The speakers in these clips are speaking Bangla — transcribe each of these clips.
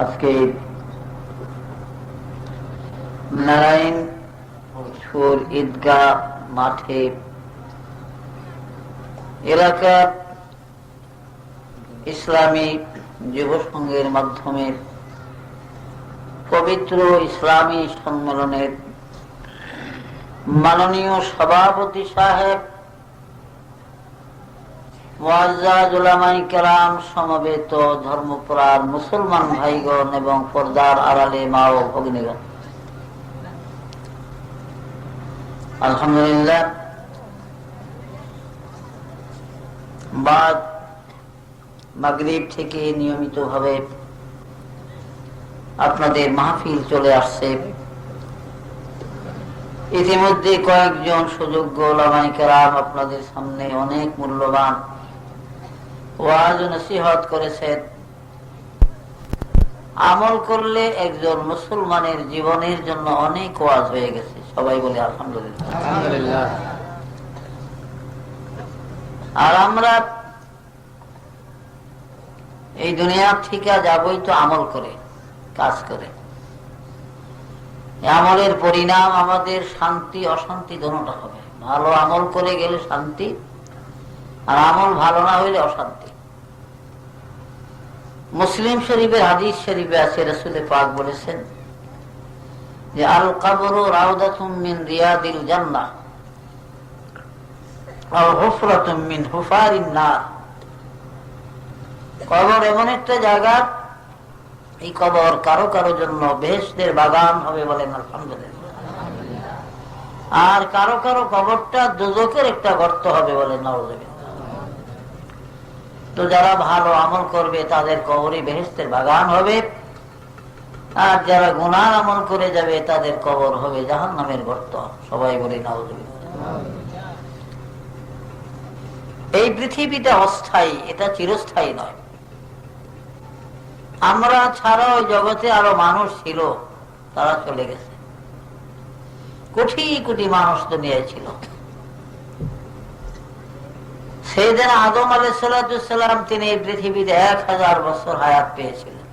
আজকে নারায়ণপুর ঈদগাহ মাঠে এলাকার ইসলামী যুব সংঘের মাধ্যমে পবিত্র ইসলামী সম্মেলনের মাননীয় সভাপতি সাহেব, মুআজ্জাজ উলামায়ে কেরাম, সমবেত ধর্মপ্রাণ মুসলমান ভাইগণ এবং পর্দার আড়ালে মা ও ভগ্নীগণ, আলহামদুলিল্লাহ। বাদ মাগরিব থেকে নিয়মিতভাবে আপনাদের মাহফিল চলে আসছে। ইতিমধ্যে কয়েকজন সুযোগ্য উলামায়ে কেরাম আপনাদের সামনে অনেক মূল্যবান ওয়াজ ও নসিহত করেছেন। আমল করলে একজন মুসলমানের জীবনের জন্য অনেক ওয়াজ হয়ে গেছে। সবাই বলে আলহামদুলিল্লাহ। আর আমরা এই দুনিয়া থেকে যাবই তো আমল করে, কাজ করে। আমলের পরিণাম আমাদের শান্তি অশান্তি দোনোটা হবে। ভালো আমল করে গেলে শান্তি, আর আমল ভালো না হইলে অশান্তি। মুসলিম শরীফের হাদিস শরীফে আছে, রাসূল পাক বলেছেন যে আল কবরু রাউদাতুম মিন রিয়াদিল জান্নাহ আও হুফরাতুম মিন হুফারিন নার। কবর এমন একটা জায়গা, এই কবর কারো কারো জন্য বেহেশতের বাগান হবে, বলেন আলহামদুলিল্লাহ। আর কারো কারো কবরটা দোজখের একটা গর্ত হবে, বলেন নাউযুবিল্লাহ। তো যারা ভালো আমল করবে তাদের কবরই বেহেশতের বাগান হবে, আর যারা গুনাহ আমল করে যাবে তাদের কবর হবে জাহান্নামের গর্ত। সবাই বলি নাউযুবিল্লাহ। এই পৃথিবীটা অস্থায়ী, এটা চিরস্থায়ী নয়। আমরা ছাড়াও জগতে আরো মানুষ ছিল, তারা চলে গেছে। কোটি কোটি মানুষ দুনিয়ায় ছিল। সেদিন আদম আলাইহিস সালাম তিনি এই পৃথিবীতে 1000 বছর হায়াত পেয়েছিলেন।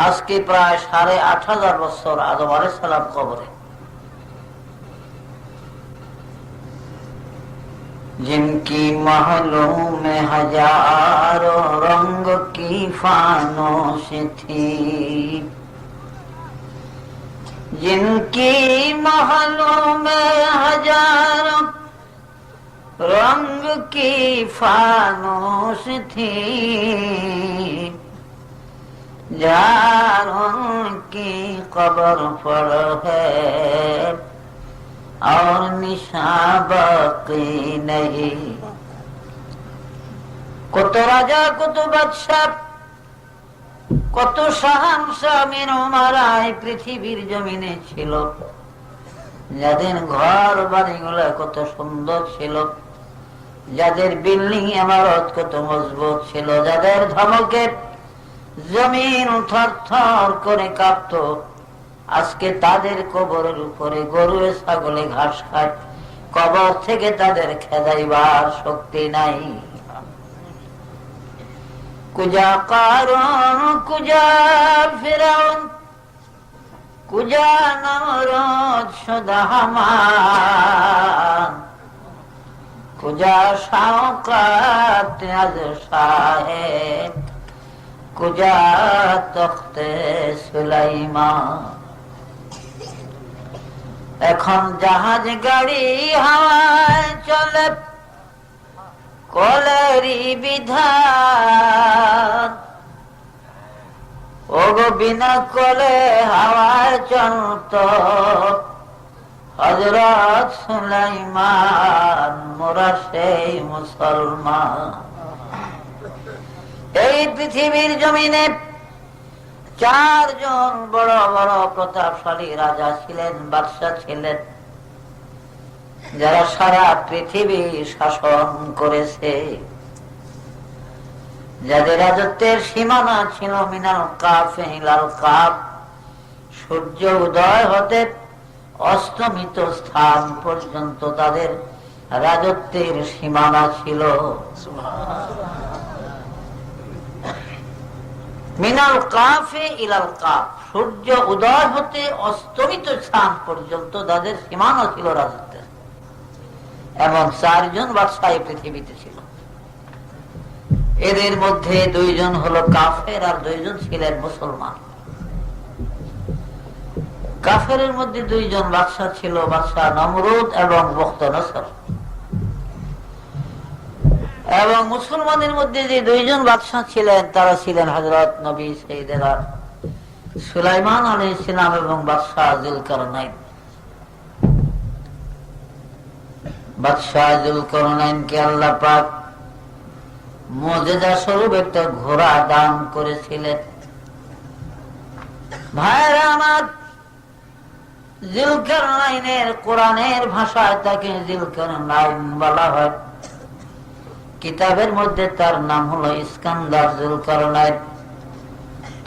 আজকে প্রায় 8500 বছর আদম আলাইহিস সালাম কবরে। जिनकी महलों में हजारों रंग की फानोश थी, जिनकी महलों में हजारों रंग की फानोश थी, जार उनकी कब्र पर है और निशा बाकी नहीं। কত রাজা, কত বাদশা, কত শাহানশাহ মিনমারায় পৃথিবীর জমিনে ছিল, যাদের ঘর বাড়িগুলো কত সুন্দর ছিল, যাদের বিল্ডিং ইমারত কত মজবুত ছিল, যাদের ধমকে জমিন থরথর করে কাঁপত, আজকে তাদের কবরের উপরে গরু ছাগলে ঘাস খায়। কবর থেকে তাদের খেদাইবার শক্তি নাই। কুজা কারুন, কুজা ফিরাউন, কুজা নমরুদ শুধু হামান, কুজা শাওকাত আজ সাহেব, কুজা তখতে সুলাইমান। এখন জাহাজ গাড়ি হাওয়ায় চলে, কলেরই বিধান। ওগো বিনা কলে হাওয়ায় চলত হযরত সুলাইমান, মোরা সেই মুসলমান। এই পৃথিবীর জমিনে 4 জন বড় বড় প্রতাপশালী রাজা ছিলেন, বাদশা ছিলেন, যারা সারা পৃথিবী শাসন করেছে, যাদের রাজত্বের সীমানা ছিল মিনাল কাফ ইলাল কাফ, সূর্য উদয় হতে অস্তমিত স্থান পর্যন্ত তাদের রাজত্বের সীমানা ছিল। মিনাল কাফে ইলাল কাফ, সূর্য উদয় হতে অস্তমিত স্থান পর্যন্ত তাদের সীমানা ছিল রাজত্বের। এবং 4 জন বাদশাহ পৃথিবীতে ছিল। এদের মধ্যে 2 জন হলো কাফের আর 2 জন ছিলেন মুসলমান। কাফেরের মধ্যে 2 জন বাদশাহ ছিল, বাদশাহ নমরুদ এবং বখতনসর। এবং মুসলমানের মধ্যে যে 2 জন বাদশাহ ছিলেন তারা ছিলেন হযরত নবী সাইয়েদনা সুলাইমান আলাইহিস সালাম এবং বাদশাহ যুলকারনাইন। বাদশাহ যুলকারনাইনকে আল্লাহ পাক মুজিজা স্বরূপ একটা ঘোড়া দান করেছিলেন। ভাইরা আমার, যুলকারনাইনের কোরআনের ভাষায় তাকে যুলকারনাইন বলা হয়। কিতাবের মধ্যে তার নাম হলো ইস্কান্দার যুলকারনাইন।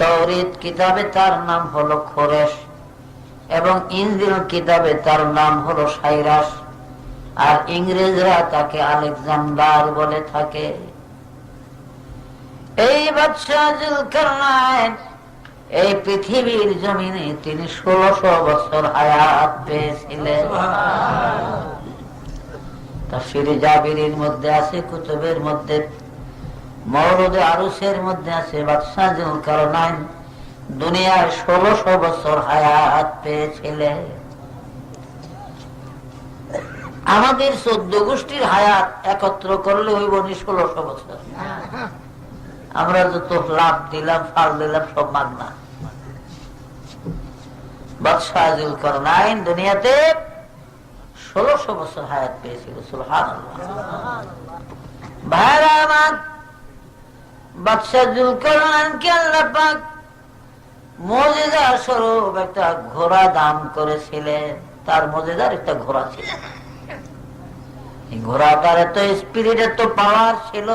তাওরীত কিতাবে তার নাম হলো খোরেশ এবং ইনজিল কিতাবে তার নাম হলো সাইরাস। আর ইংরেজরা তাকে আলেকজান্ডার বলে থাকে। এই বাদশাহ যুলকারনাইন এই পৃথিবীর জমিনে তিনি 1600 বছর হায়াত পেয়েছিলেন। তাফসীরে জাবিরের মধ্যে আছে, কুতুবের মধ্যে, মাওরুদে আরুসের মধ্যে আছে বাদশাহ যুলকারনাইন দুনিয়ার 1600 বছর হায়াত পেয়েছিলেন। আমাদের 14 গোষ্ঠীর হায়াত একত্র করলে হইব 1600 বছর। আমরা যত লাভ দিলাম, ফাল দিলাম, সব মাগনা। বাদশাহ যুলকারনাইন দুনিয়াতে 1600 বছর হায়াত পেয়েছিল। সুবহানাল্লাহ। ভাইরা আমার, বাদশাহ যুলকারনাইনকে আল্লাহ পাক মুজিজা স্বরূপ একটা ঘোড়া দান করেছিলেন। তার মুজিজার একটা ঘোড়া ছিল। এই ঘোড়াটার এত স্পিরিট, এত পাওয়ার ছিল,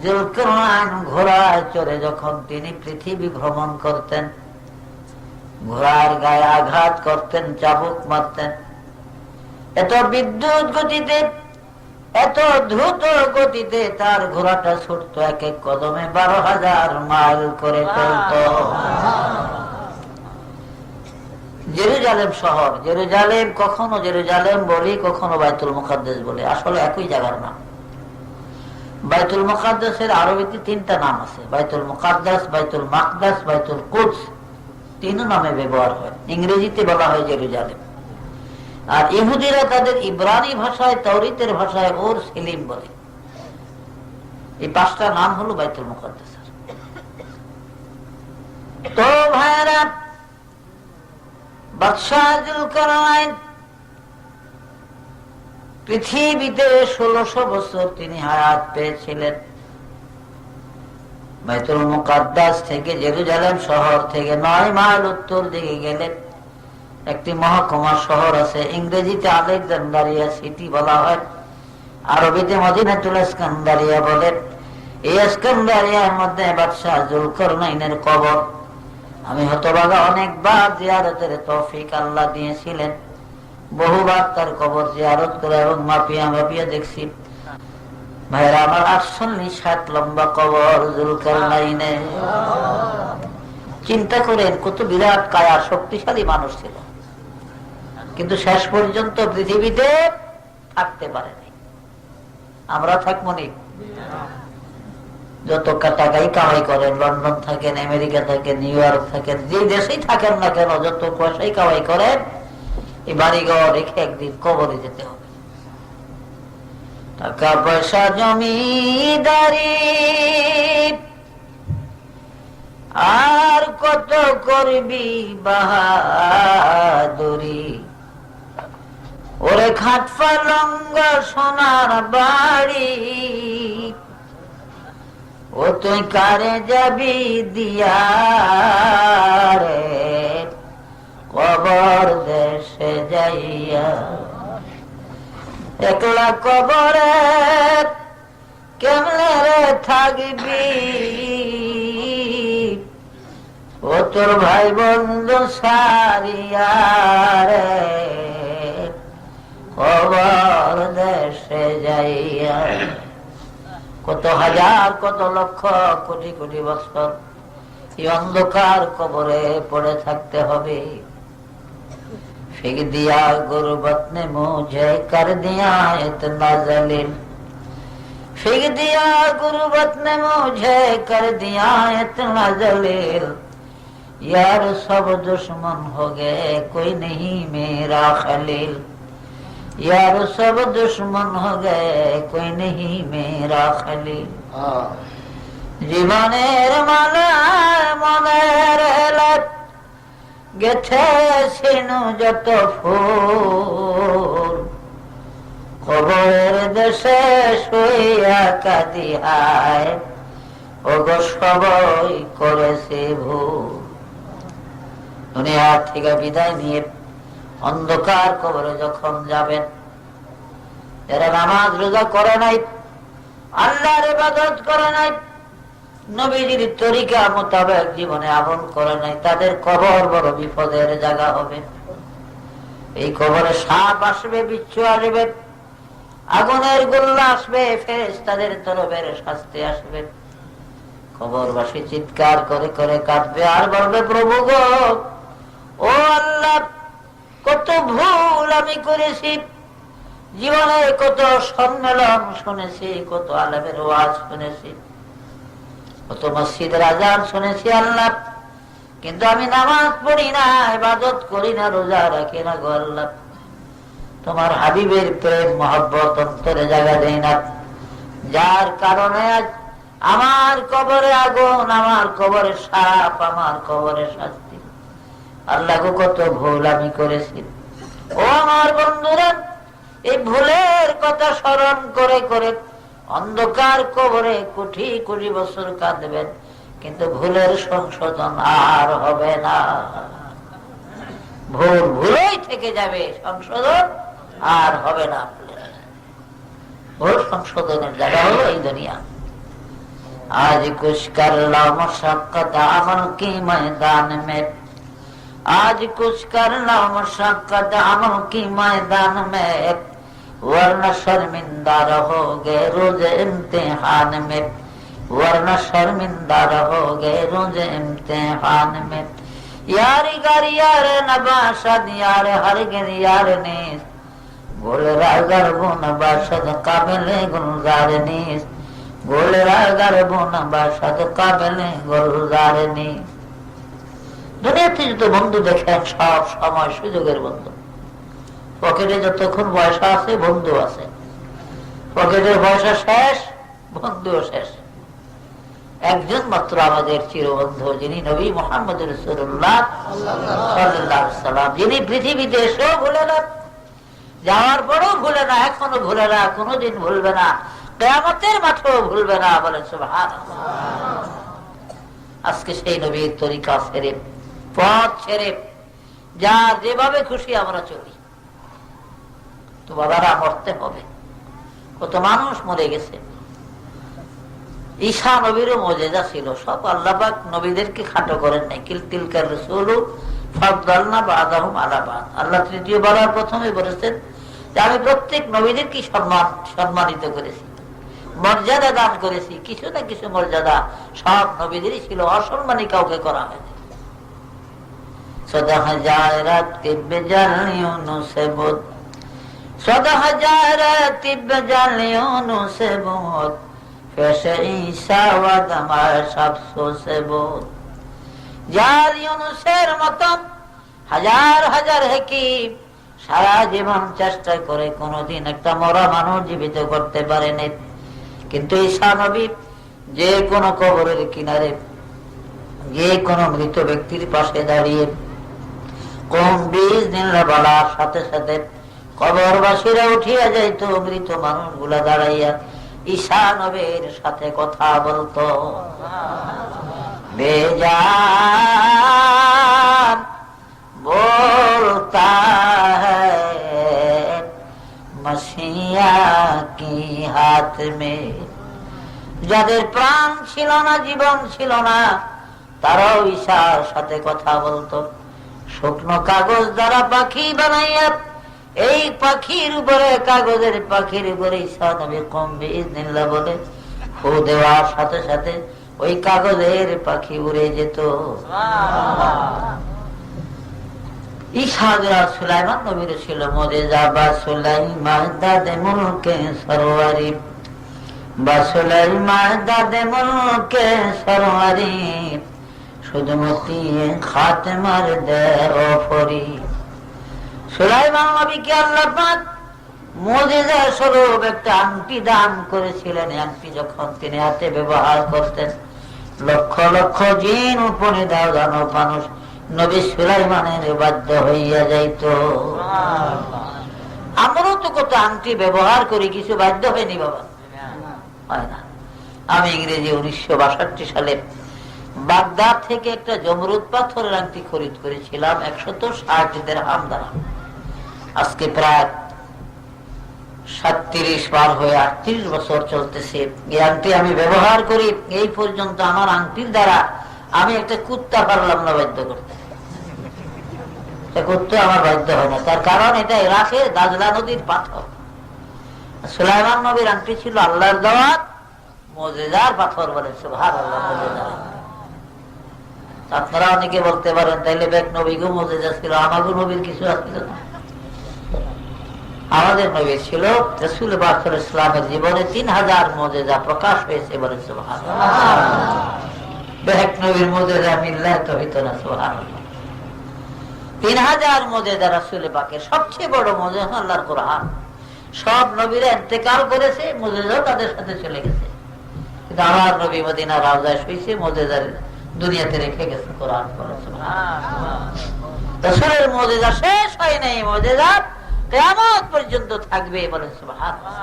যুলকারনাইন ঘোড়ায় চড়ে যখন তিনি পৃথিবী ভ্রমণ করতেন, ঘোড়ার গায়ে আঘাত করতেন, চাবুক মারতেন, এত বিদ্যুৎ গতিতে, এত দ্রুত গতিতে তার ঘোড়াটা ছুটত, এক এক কদমে 12,000 মাইল করে চলত। জেরুজালেম শহর, জেরুজালেম কখনো জেরুজালেম বলি, কখনো বাইতুল মুকাদ্দাস বলি, আসলে একই জায়গার নাম। বাইতুল মুকাদ্দাসের আরবিতে 3টা নাম আছে, বাইতুল মুকাদ্দাস, বাইতুল মাকদাস, বাইতুল কুদস, 3 নামে ব্যবহার হয়। ইংরেজিতে বলা হয় জেরুজালেম। আর ইহুদিরা তাদের ইব্রানি ভাষায়, তাওরীতের ভাষায় ওর সেলিম বলে। এই 5টা নাম হলো বাইতুল মুকাদ্দাস। তো ভাইরা, বাদশাহ যুলকারনাইন পৃথিবীতে 1600 বছর তিনি হায়াত পেয়েছিলেন। বাইতুল মুকাদ্দাস থেকে, জেরুজালেম শহর থেকে 9 মাইল উত্তর দিকে গেলে একটি মহকুমা শহর আছে। ইংরেজিতে আলেকজান্ডারিয়া সিটি বলা হয়, আরবিতে মদিনাতুল ইস্কান্দারিয়া বলে। এই ইস্কান্দারিয়ার মধ্যে বাদশাহ যুলকারনাইনের কবর। আমি হতভাগা অনেকবার জিয়ারতের তৌফিক আল্লাহ দিয়েছিলেন, বহুবার তার কবর জিয়ারত করে এবং মাপিয়া মাপিয়া দেখছি। ভাইরা আমার, 48 হাত লম্বা কবর যুলকারনাইনে। চিন্তা করেন, কত বিরাট কায়া, শক্তিশালী মানুষ ছিল, কিন্তু শেষ পর্যন্ত পৃথিবীতে থাকতে পারেনি। আমরা থাকবো নি? যত টাকাই কামাই করেন, লন্ডন থাকেন, আমেরিকা থাকেন, নিউ ইয়র্ক থাকেন, যে দেশেই থাকেন না কেন, যত পয়সাই কামাই করেন, এই বাড়িঘর রেখে একদিন কবরে যেতে হবে। টাকা পয়সা, জমিদারি, আর কত করবি বাহাদুরি, ওরে খাট পালঙ্গ সোনার বাড়ি, ও তুই কারে যাবি দিয়া রে কবর দেশে যাইয়া। একলা কবরে কেমনে রে থাকবি, ও তোর ভাই বন্ধু সারিয়া রে কবর দেশে যাইয়া। কত হাজার, কত লক্ষ, কোটি কোটি বছর এই অন্ধকার কবরে পড়ে থাকতে হবে। ফিক দিয়া গুরবত নে মুঝে কর দিয়া ইতনা জলিল, ফিক দিয়া गुरबत ने मुझे कर दिया इतना जलील, यार सब दुश्मन हो गए कोई नहीं मेरा खलील, यार सब दुश्मन हो गए कोई नहीं मेरा खलील। জীবনের মানে মনের এলাক গেছে সিনু যত ফুল, কবরের দেশে শুইয়া কাঁদি হায় ওগো সবাই করেছে ভুল। দুনিয়া থেকে বিদায় নিয়ে অন্ধকার কবরে যখন যাবেন, যারা নামাজ রোজা করে নাই, আল্লাহর ইবাদত করে নাই, নবীজির তরিকা মোতাবেক জীবনে আমল করে নাই, তাদের কবর বড় বিপদের জায়গা হবে। এই কবরে সাপ আসবে, বিচ্ছু আসবে, আগুনের গোল্লা আসবে, ফেরেশতাদের তরফের শাস্তি আসবে। কবরবাসী চিৎকার করে করে কাঁদবে আর বলবে, প্রভু গো, ও আল্লাহ, কত ভুল আমি করেছি, জীবনে কত সম্মেলন শুনেছি, কত আলেমের ওয়াজ শুনেছি, কত মসজিদের আযান শুনেছি আল্লাহ, কিন্তু আমি নামাজ পড়ি না, ইবাদত করি না, রোজা রাখি না গো আল্লাহ। তোমার হাবিবের প্রেম মহব্বত অন্তরে জায়গা দেয় না, যার কারণে আজ আমার কবরে আগুন, আমার কবরে সাপ, আমার কবরে শাস্তি। আল্লাহ গো, কত ভুল আমি করেছি। ও আমার বন্ধুরা, এই ভুলের কথা স্মরণ করে করে অন্ধকার কবরে কোটি কোটি বছর কাঁদবেন, কিন্তু ভুলের সংশোধন আর হবে না। ভুল ভুলই থেকে যাবে, সংশোধন আর হবে না। ভুল সংশোধনের জায়গা হলো এই দুনিয়া। आज कुछ कर लो मशक्कत अमल की मैदान में, आज कुछ कर लो मशक्कत अमल की मैदान में, वरना शर्मिंदा रहोगे रोज इम्तिहान में, वरना शर्मिंदा रहोगे रोज इम्तिहान में। यारी गर यार नबाशद यार हरगिर यार नीस, गोलरा गर्भ नबाशद काबिले गुलजार नीस, गोलरा गर्भ नबाशद काबिले गुलजार नीस। দুনিয়াতে যত বন্ধু দেখেন সব সময় সুযোগের বন্ধু। পকেটে যতক্ষণ পয়সা আছে বন্ধু আছে, পকেটের পয়সা শেষ বন্ধুও শেষ। একজন মাত্র আমাদের চিরবন্ধু, যিনি নবী মুহাম্মদ রাসূলুল্লাহ সাল্লাল্লাহু আলাইহি সাল্লাম, যিনি পৃথিবীতে এসেও ভুলে না, যাওয়ার পরেও ভুলে না, এখনো ভুলে না, কোনোদিন ভুলবে না, কিয়ামতের মাঠেও ভুলবে না। বলেন সুবহানাল্লাহ। আজকে সেই নবীর তরিকা ছেড়ে, পথ ছেড়ে, যার যেভাবে খুশি আমরা চলি। তো বাবারা, মরতে হবে। কত মানুষ মরে গেছে। ঈসা নবীরও মুজিজা ছিল, সব আল্লাহ পাক নবীদেরকে খাটো করেন নাই। তিলকার রাসূলু ফাদদালনা বা'দাহুম আলা বা'দ। আল্লাহ তৃতীয়বার প্রথমে বলেছেন যে আমি প্রত্যেক নবীদেরকে সম্মানিত করেছি, মর্যাদা দান করেছি। কিছু না কিছু মর্যাদা সব নবীদেরই ছিল, অসম্মানী কাউকে করা হয়নি। সদা হাজারাত তিব্বে জালিউনু সে বুদ, সদা হাজারাত তিব্বে জালিউনু সে বুদ, ফেশে ঈসা ওয়া দামার সাবসু সে বুদ। জাল ইউনুসের মত হাজার হাজার হাকিম সারা জীবন চেষ্টা করে কোনদিন একটা মরা মানুষ জীবিত করতে পারেনি, কিন্তু ঈসা নবী যে কোনো কবরের কিনারে, যে কোনো মৃত ব্যক্তির পাশে দাঁড়িয়ে কোন বীজ নিল্লা বলার সাথে সাথে কবরবাসীরা উঠিয়া যাইতো, মৃত মানুষগুলা দাঁড়াইয়া ঈসা নবীর সাথে কথা বলতো। বেজান বলতা হ্যায় মসিয়া কি হাত মে। যাদের প্রাণ ছিল না, জীবন ছিল না, তারাও ঈসার সাথে কথা বলতো। শুকনো কাগজ দ্বারা পাখি বানাইয়া এই পাখির উপরে, কাগজের পাখির উপরে ঈসা নবী কম বিইজনিল্লাহ বলে ফু দেওয়ার সাথে সাথে ওই কাগজের পাখি উড়ে যেত। সুলাইমান নবীর ছিল মুজিজা, বা সুলাইমান দাদে মুলকে সরওয়ারি, বা সুলাইমান দাদে মুলকে সরওয়ারি, শুধু মতিয়ে খাতেমার দেওফরি। সুলাইমান নবীকে আল্লাহ পাক মুজিজা স্বরূপ একটা আংটি দান করেছিলেন। আংটি যখন তিনি হাতে ব্যবহার করতেন, লক্ষ লক্ষ জিন উপরে দাও মানুষ নবী সুলাইমানের বাধ্য হইয়া যাইত। আমরাও তো কত আংটি ব্যবহার করি, কিছু বাধ্য হয়নি বাবা, হয় না। আমি ইংরেজি 1962 সালে বাগদাদ থেকে একটা জমরুদ পাথরের আংটি খরিদ করেছিলাম 160 দিরহাম দ্বারা। আজকে প্রায় 37 পার হয়ে 38 বছর চলতেছে। এই আংটি আমি ব্যবহার করি। এই পর্যন্ত আমার আংটির দ্বারা আমি একটা কুত্তা পারলাম না বাধ্য করতে। কুত্তা আমার বাধ্য হয় না, তার কারণ এটা ইরাকের দাজলা নদীর পাথর। সুলাইমান নবীর আংটি ছিল আল্লাহর দাওয়াত, মুজিজার পাথর বলে। সুবহানাল্লাহ। আপনারা অনেকে বলতে পারেন তাইলে বেক নবীগো মুজিজা ছিল, আমাগো নবীর কিছু আসছিল না? আমাদের নবী ছিল রাসূল পাক সাল্লাল্লাহু আলাইহি ওয়াসাল্লামের জীবনে 3000 মুজিজা প্রকাশ হয়েছে বলে। সুবহানাল্লাহ। বেক নবীর মুজিজা মিললে তো হইতো না। সুবহানাল্লাহ। 3000 মুজিজা রাসূল পাকের। সবচেয়ে বড় মুজিজা আল্লাহর কোরআন। সব নবীরা ইন্তেকাল করেছে, মুজিজা তাদের সাথে চলে গেছে, কিন্তু আমার নবী মদিনার রওজায় শুইছে, মুজিজার দুনিয়াতে রেখে গেছে কোরআন পড়ে। সুবহানাল্লাহ। রাসূলের মুজিজা শেষ হয় নাই, মুজিজা কিয়ামত পর্যন্ত থাকবে বলে। সুবহানাল্লাহ।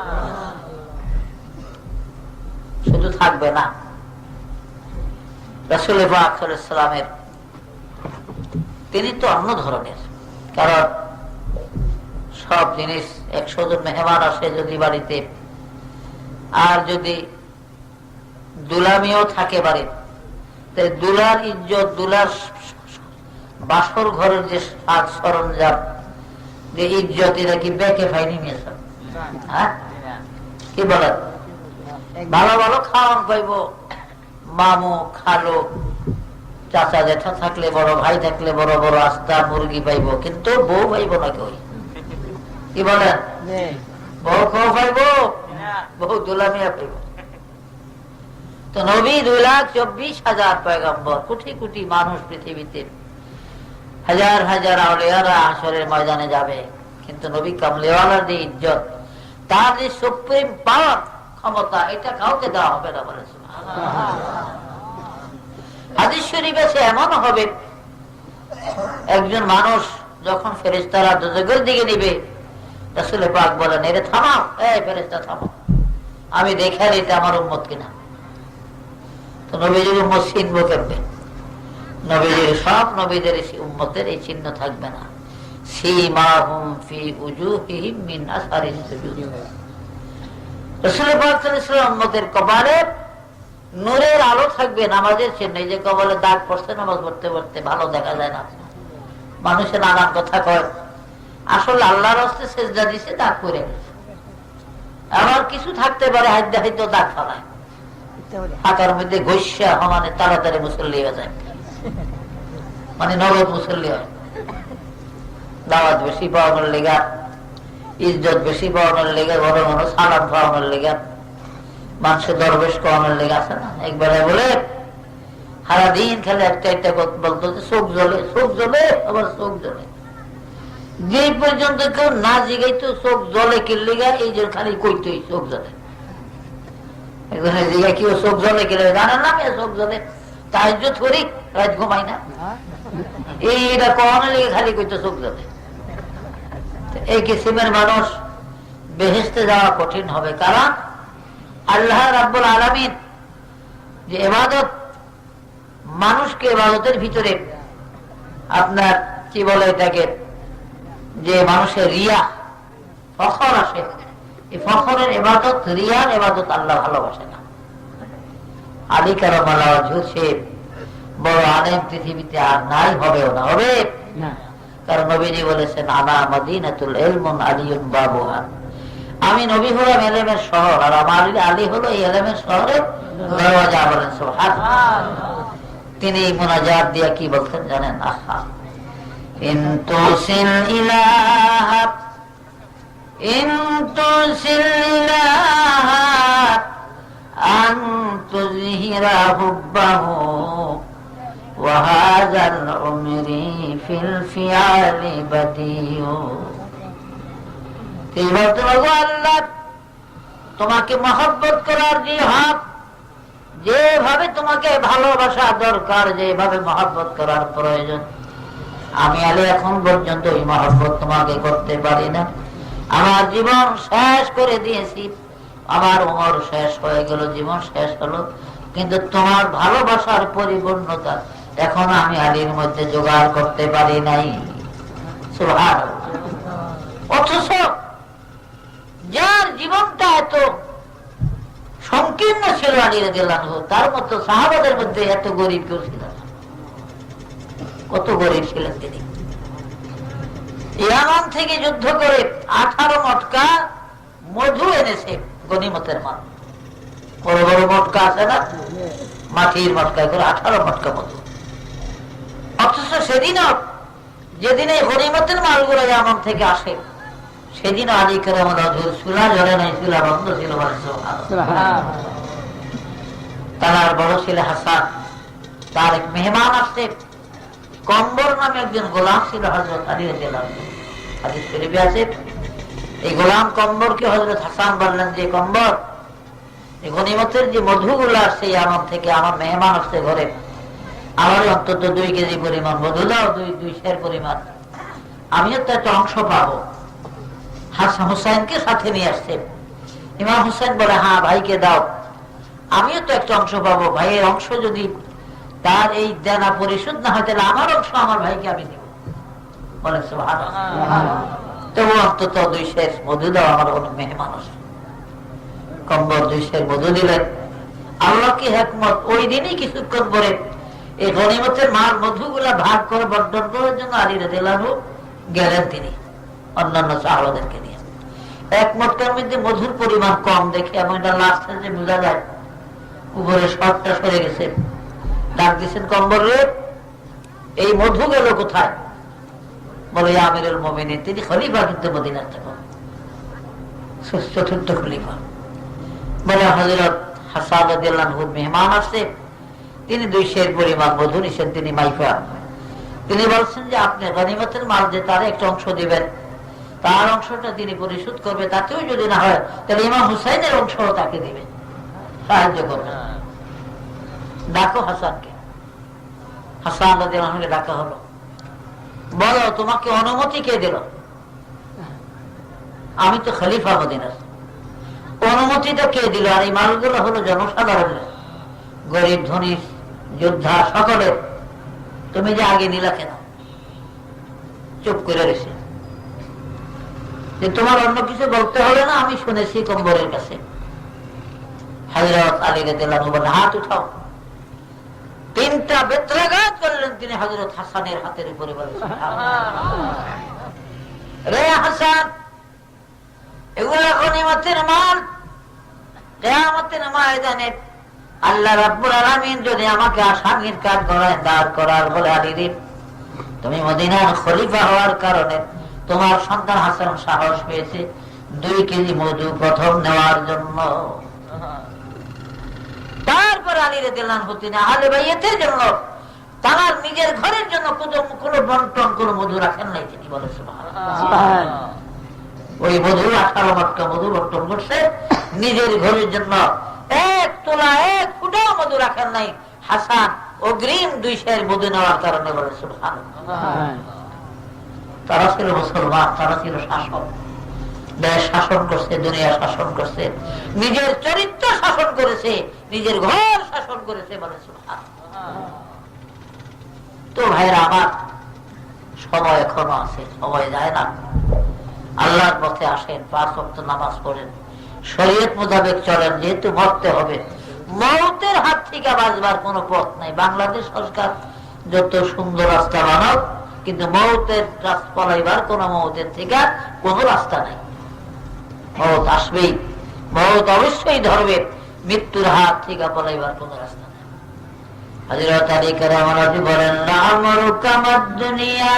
শুধু থাকবে না, রাসূল পাক সাল্লাল্লাহু আলাইহি ওয়াসাল্লামের তিনি তো অন্য ধরনের। কারণ সব জিনিস 100 জন মেহমান আসে যদি বাড়িতে, আর যদি দুলামিও থাকে বাড়িতে, দুলার ইজ্জত, দুলার বাসর ঘরের যে সাজ সরঞ্জাম, যে ইজ্জত, এটা কি বেকে ফাইনি নিয়েছে? হ্যাঁ, কি বলেন? ভালো ভালো খাওয়ান পাইব, মামু খালো চাচা জেঠা থাকলে, বড় ভাই থাকলে বড় বড় আস্তা মুরগি পাইব, কিন্তু বউ পাইব না কেউ। কি বলেন? বউ কেউ পাইব, বহু দুলামিয়া পাইব। তো নবী 2,24,000 পয়গম্বর, কোটি কোটি মানুষ পৃথিবীতে, হাজার হাজার আউলিয়ারা হাশরের ময়দানে যাবে, কিন্তু নবী কামলিওয়ালার যে ইজ্জত, তার যে সুপ্রিম পাওয়ার, ক্ষমতা, এটা কাউকে দেওয়া হবে না বলে। হাদিস শরীফে এমন হবে, একজন মানুষ যখন ফেরেশতারা দোজখের দিকে নিবে, রাসূল পাক বলেন, এরে থামাও, এই ফেরেশতা থামাও, আমি দেখে এটা আমার উম্মত কিনা। তো নবীজির উম্মত চিনবো কেমনে? নবীজির সব নবীদের উম্মতের এই চিহ্ন থাকবে না। সীমাহুম ফি উজুহিহিম মিন আসারিস সুজুদ। রাসূল পাক সাল্লাল্লাহু আলাইহি ওয়াসাল্লাম উম্মতের কপালে নূরের আলো থাকবে, নামাজের চিহ্ন। এই যে কপালে দাগ পড়ছে, নামাজ পড়তে পড়তে ভালো দেখা যায় না। মানুষের নানান কথা কয়, আসলে আল্লাহর হস্তে সেজদা দিছে, দাগ পড়ে গেছে। আবার কিছু থাকতে পারে হাইদা হাইদা দাগ ফেলায়, ফাঁকার মধ্যে ঘষা সমানে তাড়াতাড়ি মুসল্লি হয়ে যায়, মানে নগদ মুসল্লি হয়। দাওয়াত বেশি পাওয়ানোর লেগা, ইজ্জত বেশি পাওয়ানোর লেগা, ঘন ঘন সালাম পাওয়ানোর লেগা, মানুষের দরবেশ পাওয়ানোর লেগা আছে না। একবারে বলে সারাদিন খেলে একটা একটা বলতো, চোখ জ্বলে, চোখ জ্বলে, আবার চোখ জ্বলে। যে পর্যন্ত কেউ না জিগাইতো চোখ জ্বলে কি লেগা, এই যে খালি কইতোই চোখ জ্বলে। জিগা কি চোখ জ্বলে কি জানেন না? চোখ জ্বলে তাহাজ্জুদ করি, রাত ঘুমাই না, এইটা কখনো লেগে খালি কইতো চোখ জ্বলে। এই কিসিমের মানুষ বেহেশতে যাওয়া কঠিন হবে। কারণ আল্লাহ রাব্বুল আলামিন যে ইবাদত, মানুষকে ইবাদতের ভিতরে আপনার কি বলে এটাকে, যে মানুষের রিয়া, ফখর আসে, এই ফখরের ইবাদত, রিয়ার ইবাদত আল্লাহ ভালোবাসে না। আলী কারামাল্লাহ ঝুরছে বড় আলেম পৃথিবীতে আর নাই, হবেও না, হবে না। কারণ নবীজি বলেছেন, আনা মাদিনাতুল ইলমুন আলিয়ুন বাবুহা, আমি নবী হলাম এলেমের শহর, আর আমার আলী হলো এই এলেমের শহরের দরওয়াজা বলেন সুবহানাল্লাহ। তিনি মুনাজাত দিয়ে কি বলতেন জানেন? আহা ইন তুসিল ইলাহা ইন তুসিল ইলাহা আন তুযহিরা হুব্বাহু ওয়া হাযাল উমরি ফিল ফিআলি বাদিউ। এই বলতে লাগো আল্লাহ তোমাকে মহব্বত করার যে হক, যেভাবে তোমাকে ভালোবাসা দরকার, যেভাবে মহব্বত করার প্রয়োজন, আমি আলী এখন পর্যন্ত ওই মহব্বত তোমাকে করতে পারি না। আমার জীবন শেষ করে দিয়েছি, আমার উমর শেষ হয়ে গেল, জীবন শেষ হলো, কিন্তু তোমার ভালোবাসার পরিপূর্ণতা এখন আমি আলীর মধ্যে জোগাড় করতে পারি নাই। সুবহানাল্লাহ। অথচ যার জীবনটা এত সংকীর্ণ ছিল আলী রাদিয়াল্লাহু আনহু, তার মতো সাহাবাদের মধ্যে এত গরিব কেউ ছিল না। কত গরিব ছিলেন তিনি। ইয়ামান থেকে যুদ্ধ করে 18 মটকা মধু এনেছে, গনিমতের মাল। বড় বড় মটকা আছে না, মাটির মটকায় করে 18 মটকা মধু। অথচ সেদিনও, যেদিন এই গনিমতের মালগুলো ইয়ামান থেকে আসে, সেদিন আলী কারামাল্লাহু হুজুর চুলা জ্বলে নাই, চুলা বন্ধ ছিল। তার বড় ছেলে হাসান, তার এক মেহমান আসছে। কম্বর নামে একজন গোলাম ছিল হযরত আলী রাদিয়াল্লাহু আনহু, হাদিস শরীফে আছে। এই গোলাম কম্বরকে হযরত হাসান বললেন যে কম্বর, এই গনিমতের যে মধুগুলো আসছে ইয়ামান থেকে, আমার মেহমান আসছে ঘরে, আমার অন্তত 2 কেজি পরিমাণ মধু দাও, 2 সের পরিমাণ, আমিও তো একটা অংশ পাবো। হাসান হুসাইনকে সাথে নিয়ে আসছে। ইমাম হুসাইন বলে, হ্যাঁ ভাইকে দাও, আমিও তো একটা অংশ পাবো। ভাইয়ের অংশ যদি তার এই দেনা পরিশোধ না হয়, তাহলে আমার অংশ আমার ভাইকে আমি দিব। বলে সুবহানাল্লাহ। তবু অন্তত 2 সের মধু দাও, আমার কোনো মেহমান আছে। কম্বর 2 সের মধু দিলেন। আল্লাহ কি হিকমত, ওই দিনই কিছুক্ষণ পরে এই গনিমতের মাল মধুগুলা ভাগ করে বন্টন করার জন্য আলী রাদিয়াল্লাহু আনহু গেলেন তিনি অন্যান্য সাহাবাদেরকে নিয়ে। 1 মটকার মধ্যে মধুর পরিমাণ কম দেখে এমনটা লাস্টে যে বোঝা যায় উপরে শর্টটা সরে গেছে। ডাক দিচ্ছেন কম্বর রে, এই মধু গেল কোথায়? বলে আমিরুল মুমিনিন, তিনি খলিফা কিন্তু মদিনার তখন 4th খলিফা। বলে হযরত হাসান রাদিয়াল্লাহু আনহু মেহমান আসছে, তিনি 2 সের পরিমাণ মধু নিছেন, তিনি মাইফা। তিনি বলছেন যে আপনি গনিমতের মাল যে তার একটা অংশ দিবেন, তার অংশটা তিনি পরিশোধ করবে, তাতেও যদি না হয় তাহলে ইমাম হুসাইনের অংশ তাকে দিবে, সাহায্য করবে। ডাকো হাসানকে। হাসান রাদিয়াল্লাহু আনহুকে ডাকা হলো। বলো তোমাকে অনুমতি কে দিল? আমি তো খলিফা মদিনার, অনুমতিটা কে দিল? আর এই মালগুলো হলো জনসাধারণের, গরিব ধনী যোদ্ধা সকলের, তুমি যে আগে নিলা কেন? চুপ করে রয়েছে যে তোমার অন্য কিছু বলতে হবে না, আমি শুনেছি কম্বরের কাছে। হযরত আলী রাদিয়াল্লাহু আনহু বললেন, হাত উঠাও। 3টা বেত্রাঘাত করলেন তিনি হযরত হাসানের হাতের উপরে। বলেন রে হাসান, এগুলা গনিমতের মাল, কিয়ামতের ময়দানে আল্লাহ রাব্বুল আলামিন যদি আমাকে আসামির কাঠ গড়ায় দাঁড় করার বলে, আলী রে, তুমি মদিনার খলিফা হওয়ার কারণে তোমার সন্তান হাসান সাহস পেয়েছে 2 কেজি মধু প্রথম নেওয়ার জন্য। তারপর আলী রাদিয়াল্লাহু আনহু তিনি আহলে বাইতের জন্য, তার নিজের ঘরের জন্য কোনো বন্টন, কোনো মধু রাখেন নাই তিনি। বলে সুবহানাল্লাহ। ওই মধু 18 মটকা মধু বন্টন করছে নিজের ঘরের জন্য। 1 তোলা 1 ফুটাও মধু রাখেন নাই হাসান অগ্রিম 2 সের মধু নেওয়ার কারণে। বলে সুবহানাল্লাহ। তারা ছিল মুসলমান, তারা ছিল শাসক, দেশ শাসন করছে, দুনিয়া শাসন করছে, নিজের চরিত্র শাসন করেছে, নিজের ঘর শাসন করেছে। বলে সুবহানাল্লাহ। তো ভাইরা আমার, সময় এখনো আছে, সময় যায় না। আল্লাহর পথে আসেন, 5 ওয়াক্ত নামাজ পড়েন, শরীয়ত মোতাবেক চলেন। যেহেতু মরতে হবে, মওতের হাত থেকে বাঁচবার কোনো পথ নাই। বাংলাদেশ সরকার যত সুন্দর রাস্তা বানাও, কিন্তু মওতের রাস্তা পলাইবার কোন মওতের থেকে কোনো রাস্তা নাই। মওত আসবেই, মওত অবশ্যই ধরবে। মৃত্যুর হাত থেকে পলাইবার কোন রাস্তা নেই। হযরত আলী কারামাল্লাহু বলেন, লা'মরুকা মাদ-দুনিয়া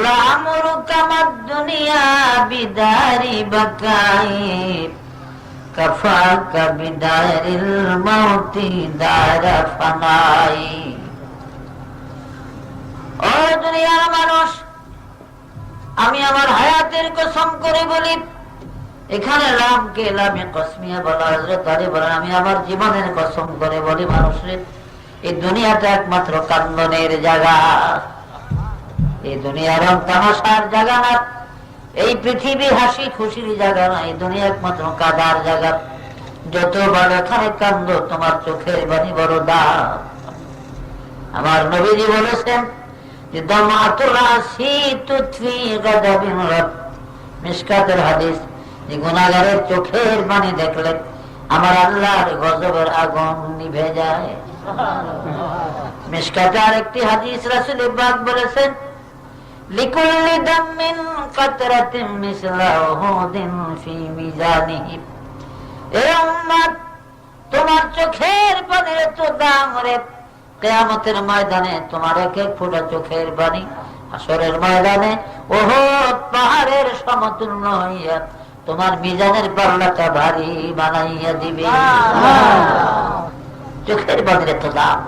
লা'মরুকা মাদ-দুনিয়া বিদারি বাকাই কাফাকা বিদারিল মাউতি দারা ফানাই। ও দুনিয়ার মানুষ, আমি আমার হায়াতের কসম করে বলি, এখানে লামকে লামে কসমিয়া বলা। হযরত আলী বলেন, আমি আমার জীবনের কসম করে বলি মানুষের, এই দুনিয়াটা একমাত্র কান্দনের জায়গা, এই দুনিয়া রং তামাশার জায়গা না, এই পৃথিবী হাসি খুশির জায়গা না, এই দুনিয়া একমাত্র কাদার জায়গা। যতবার এখানে কান্দ তোমার চোখের বাণী বড় দাম। আমার নবীজি বলেছেন যে দামাতুল আসি তুতফি গাদাবিন রাব, মিশকাতের হাদিস, যে গুনাহগারের চোখের পানি দেখলে আমার আল্লাহর গজবের আগুন নিভে যায়। মিশকাতে আরেকটি হাদিস রাসূল পাক বলেছেন, লিকুল্লি দামিন কাতরাতিন মিসলা উহুদিন ফি মিজানিহি। এ উম্মত, তোমার চোখের পানির এত দাম রে, কিয়ামতের ময়দানে তোমার এক এক ফোঁটা চোখের পানি হাসরের ময়দানে উহুদ পাহাড়ের সমতুল্য হইয়া তোমার মিজানের পাল্লাটা ভারী বানাইয়া দিবে। চোখের পানির এত দাম।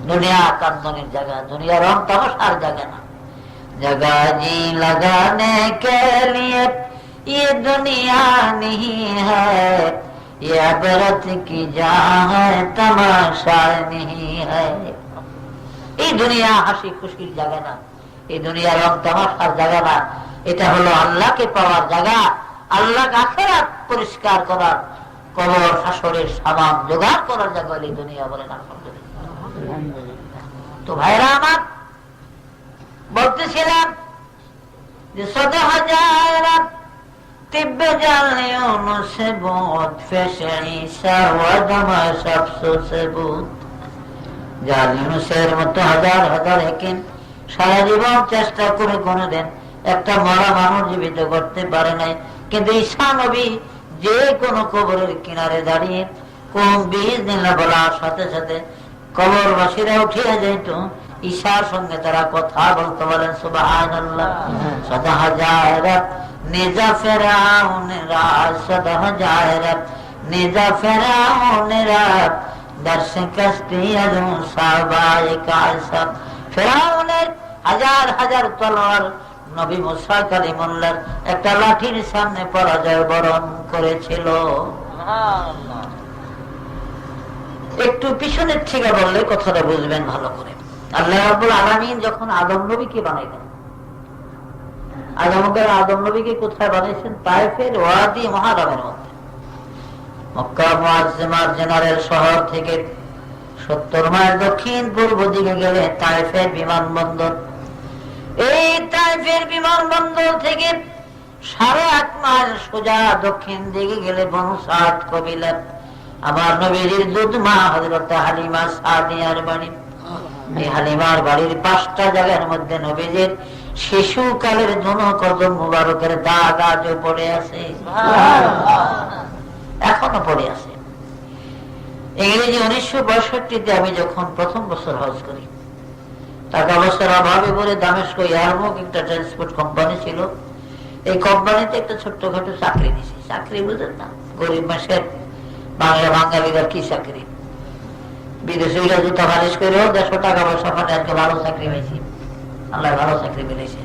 দুনিয়া কান্দনের জায়গা, দুনিয়া রং তামাশার জায়গা না। जगह जी लगाने के लिए ये दुनिया नहीं है, ये अबरत की जहाँ है तमाशा नहीं है। এই দুনিয়া হাসি খুশির জায়গা না, এই দুনিয়া রং তামাশার জায়গা না, এটা হলো আল্লাহকে পাওয়ার জায়গা, আল্লাহ আখিরাত পরিষ্কার করার, কবর হাসরের সামান জোগাড় করার জায়গা এই দুনিয়া। বলেন আলহামদুলিল্লাহ। তো ভাইরা আমার, বলতেছিলাম যে সদা হাজার তিব্বে জালিউন সে বহুত ফেশনি সাওয়াদমা সবসো সে বহুত। জালিউনের মতো হাজার হাজার হেকিম সারা জীবন চেষ্টা করে কোনদিন একটা মরা মানুষ জীবিত করতে পারে নাই। কিন্তু ঈসা নবী যে কোনো কবরের কিনারে দাঁড়িয়ে কোন বিইজনিল্লাহ বলার সাথে সাথে কবরবাসীরা উঠিয়া যাইত, ঈশার সঙ্গে তারা কথা বলতে। বলেন সুবহানাল্লাহ। সদা হাজার নিজা ফেরাউনেরা, সদা হাজার নিজা ফেরাউনেরা দর্শে কস্তি আজম সাবাই কাসব। ফেরাউনের হাজার হাজার তলোয়ার নবী মুসা কালিমুল্লাহর একটা লাঠির সামনে পরাজয় বরণ করেছিল। একটু পিছনের থেকে বললে কথাটা বুঝবেন ভালো করে। আল্লাহ রাব্বুল আলামিন যখন আদম নবীকে বানাইলেন, আদম নবীকে কোথায় বানাইছেন? তায়েফের ওয়াদি মুহাররমের মধ্যে। মক্কা মুআজ্জামার জেনারেল শহর থেকে 70 মাইল দক্ষিণ পূর্ব দিকে গেলে তায়েফের বিমানবন্দর। এই তায়েফের বিমানবন্দর থেকে 8.5 মাইল সোজা দক্ষিণ দিকে গেলে বনু সাদ কবিলা, আমার নবীর দুধমা হযরত হালিমা সাদিয়ার বাড়ি। এই হালিমার বাড়ির 5টা জায়গার মধ্যে নবীজির শিশুকালের কদম মুবারকের দাগ আজও পড়ে আছে, এখনো পড়ে আছে। ইংরেজি 1962-তে আমি যখন প্রথম বছর হজ করি, টাকা পয়সার অভাবে পড়ে দামেস্ক ইয়ারমুক একটা ট্রান্সপোর্ট কোম্পানি ছিল, এই কোম্পানিতে একটা ছোট্টখাটো চাকরি নিয়েছি। চাকরি বুঝেন না, গরিব মানুষের বাঙালিরা কি চাকরি, বিদেশিরা জুতা বালিশ করেও 100 টাকা পয়সা মানে আজকে ভালো চাকরি হয়েছে, আল্লাহ ভালো চাকরি মিলেছে।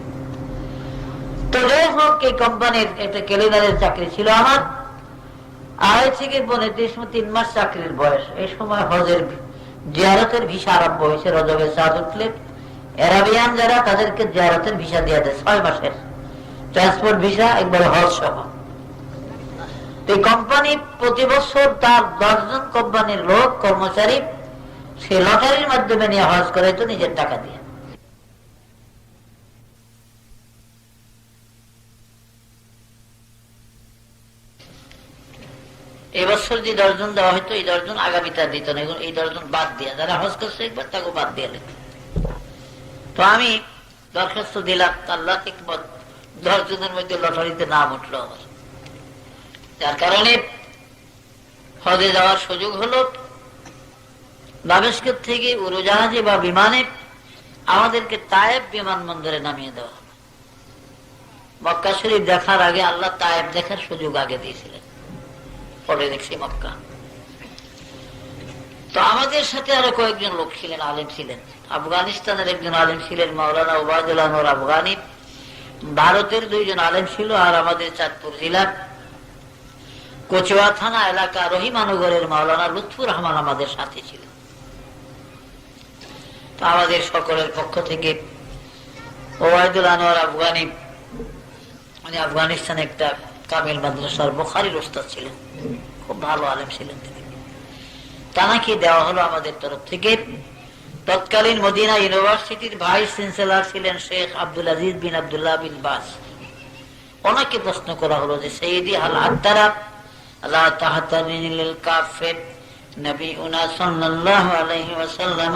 তো যাই হোক, এই কোম্পানির একটা ক্যালেন্ডারের চাকরি ছিল আমার। 2.5 থেকে 3 মাস চাকরির বয়স। এই সময় হজের জিয়ারতের ভিসা আরম্ভ হয়েছে। রজবের চাঁদ উঠলে আরাবিয়ান যারা, তাদেরকে জিয়ারতের ভিসা দিয়ে দেয় 6 মাসের ট্রান্সপোর্ট ভিসা, একবার হজ সহ। এই কোম্পানি প্রতি বছর তার 10 জন কোম্পানির লোক কর্মচারী সে লটারির মাধ্যমে নিয়ে হজ করে, তো নিজের টাকা দিয়ে। এবছর যে 10 জন দেওয়া হয়তো, এই 10 জন আগামীটা দিত না, এই 10 জন বাদ দিয়া, যারা হজ করছে একবার তাকে বাদ দিয়ে। তো আমি দরখাস্ত দিলাম, আল্লাহ হিকমত 10 জনের মধ্যে লটারিতে নাম উঠলো আমার। যার কারণে হজে যাওয়ার সুযোগ হলো। দামেস্ক থেকে উড়োজাহাজে বা বিমানে আমাদেরকে তায়েব বিমানবন্দরে নামিয়ে দেওয়া হলো। মক্কা শরীফ দেখার আগে আল্লাহ তায়েব দেখার সুযোগ আগে দিয়েছিলেন, পরে দেখছি মক্কা। তো আমাদের সাথে আরো কয়েকজন লোক ছিলেন, আলেম ছিলেন। আফগানিস্তানের একজন আলেম ছিলেন মাওলানা ওবায়দুল্লাহ নূর আফগানি, ভারতের 2 জন আলেম ছিল, আর আমাদের চাঁদপুর জেলার কচুয়া থানা এলাকা রহিমানগরের মাওলানা লুৎফুর রহমান আমাদের সাথে ছিল। তো আমাদের সকলের পক্ষ থেকে ওবায়দুল্লাহ নূর আফগানি, মানে আফগানিস্তানে একটা কামিল মাদ্রাসার বুখারীর ওস্তাদ ছিলেন, খুব ভালো আলেম ছিলেন তিনি। তানাকে দেওয়া হলো আমাদের তরফ থেকে। তৎকালীন মদিনা ইউনিভার্সিটির ভাইস চ্যান্সেলর ছিলেন শেখ আব্দুল আজিজ বিন আব্দুল্লাহ বিন বাস। ওনাকে প্রশ্ন করা হলো যে সাইয়্যিদি হাল আত্তারা লা তাহতামিনিল কাফির নবিউনা সাল্লাল্লাহু আলাইহি ওয়াসাল্লাম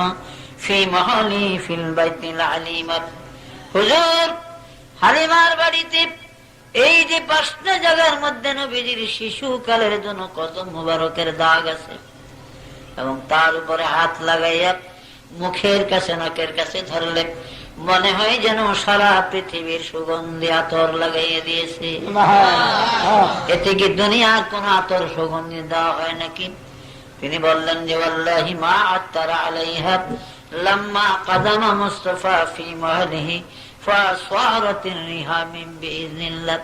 ফি মাহালি ফিল বাইতিল আলিমাত। হুজুর, হালিমার বাড়িতে এই যে 5টা জায়গার মধ্যে নবীজির শিশুকালের জন্য কদম মুবারকের দাগ আছে, এবং তার উপরে হাত লাগাইয়া মুখের কাছে নাকের কাছে ধরলে মনে হয় যেন সারা পৃথিবীর সুগন্ধি আতর লাগাইয়া দিয়েছে। এতে কি দুনিয়ার কোন আতর সুগন্ধি দেওয়া হয় নাকি? তিনি বললেন যে ওয়াল্লাহি মা আত্তারা আলাইহা লাম্মা কাদামা মুস্তাফা ফি মাহলিহি ফাসওয়ারাতির রিহা মিন বিইজনিল্লাহ।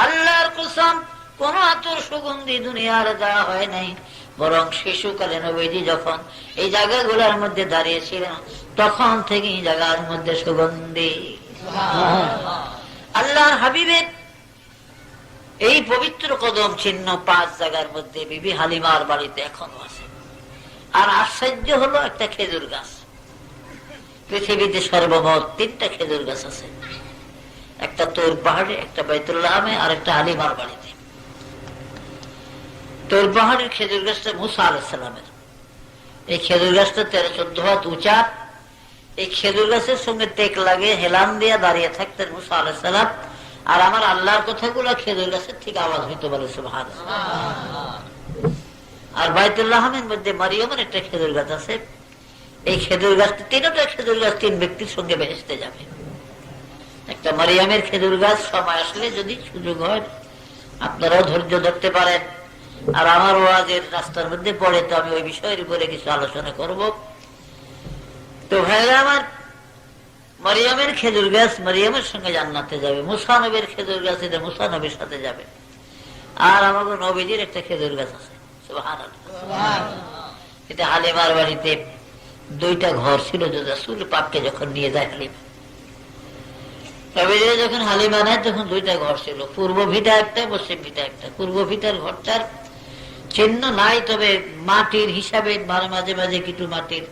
আল্লাহর কসম, কোন আতর সুগন্ধি দুনিয়ার দেওয়া হয় নাই, বরং শিশুকালে নবীজি যখন এই জায়গাগুলোর মধ্যে দাঁড়িয়েছিলেন তখন থেকে এই জায়গার মধ্যে সুগন্ধি। আল্লাহর হাবিবের এই পবিত্র কদম চিহ্ন 5 জায়গার মধ্যে বিবি হালিমার বাড়িতে এখনো আছে। আর আশ্চর্য হলো, একটা খেজুর গাছ, পৃথিবীতে সর্বমোট 3টা খেজুর গাছ আছে, একটা তোর পাহাড়ে, একটা বাইতুল্লাহমে, আর একটা হালিমার বাড়িতে। তোর পাহাড়ের খেজুর গাছটা মুসা আলাইহিস সালামের। এই খেজুর গাছটা 13-14 হাত উঁচা। এই খেজুর গাছের সঙ্গে টেক লাগে হেলান দিয়ে দাঁড়িয়ে থাকতেন মুসা আলাইহিস সালাম, আর আমার আল্লাহর কথাগুলো খেজুর গাছের ঠিক আওয়াজ হইতে পারে সুবহানাল্লাহ। আর বাইতুল্লাহমের মধ্যে মারিয়ামের একটা খেজুর গাছ আছে। এই খেজুর গাছটা 3টা খেজুর গাছ 3 ব্যক্তির সঙ্গে বেহেশতে যাবে। একটা মারিয়ামের খেজুর গাছ, সময় আসলে যদি সুযোগ হয় আপনারাও ধৈর্য ধরতে পারেন। আর আমার ওয়াজের রাস্তার মধ্যে পড়ে, তো আমি ওই বিষয়ের উপরে কিছু আলোচনা করব। তো ভাইরা আমার, মারিয়ামের খেজুর গাছ মারিয়ামের সঙ্গে জান্নাতে যাবে, মুসা নবীর খেজুর গাছ এটা মুসা নবীর সাথে যাবে। আর আমাদের নবীজির একটা খেজুর গাছ আছে, সুবহানাল্লাহ। এটা হালিমার বাড়িতে 2টা ঘর ছিল। রাসূল পাককে যখন নিয়ে যায় হালিমা, নবীজি যখন হালিমা নেয় তখন 2টা ঘর ছিল, পূর্ব ভিটা একটা, পশ্চিম ভিটা একটা। পূর্ব ভিটার ঘরটার চিহ্ন নাই, তবে মাটির হিসাবে মাঝে মাঝে কিছু মাটির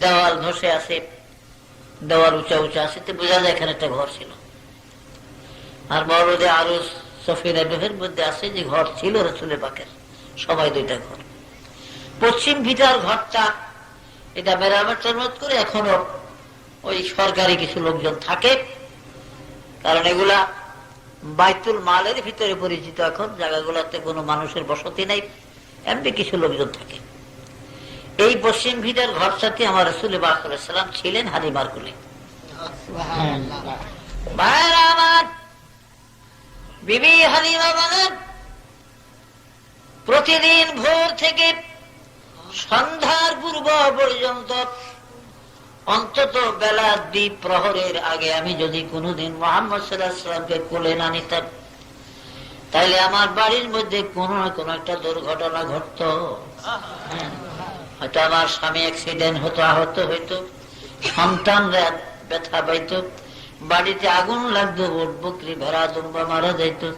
দেওয়াল ধসে আছে, দেওয়াল উঁচা উঁচা আছে, তো বোঝা যায় এখানে একটা ঘর ছিল। আর মরদে আরো সফিরা ডোহের মধ্যে আছে যে ঘর ছিল রাসূলের পাকের, সবাই 2টা ঘর। পশ্চিম ভিটার ঘরটা এটা মেরামত করে এখনো ওই সরকারি কিছু লোকজন থাকে, কারণ এগুলা বাইতুল মালের ভিতরে পরিচিত। এখন জায়গাগুলোতে কোনো মানুষের বসতি নাই, এমনি কিছু লোকজন থাকে। এই পশ্চিম ভিটার ঘর সাথে আমার রাসূল পাক সাল্লাল্লাহু আলাইহি ওয়াসাল্লাম ছিলেন হালিমার কোলে। ভাইরা আমার, বিবি হালিমা বলেন প্রতিদিন ভোর থেকে সন্ধ্যার পূর্ব পর্যন্ত অন্তত বেলা 2 প্রহরের আগে আমি যদি কোনোদিন মুহাম্মদ সাল্লাল্লাহু আলাইহি ওয়াসাল্লামকে কোলে না নিতাম, তাহলে আমার বাড়ির মধ্যে কোনো না কোনো একটা দুর্ঘটনা ঘটতো। হয়তো আমার স্বামী অ্যাক্সিডেন্ট হতো, আহত হইতো, সন্তানরা ব্যথা পাইতো, বাড়িতে আগুন লাগতো, উট বকরি ভেড়া দুম্বা মারা যাইতো,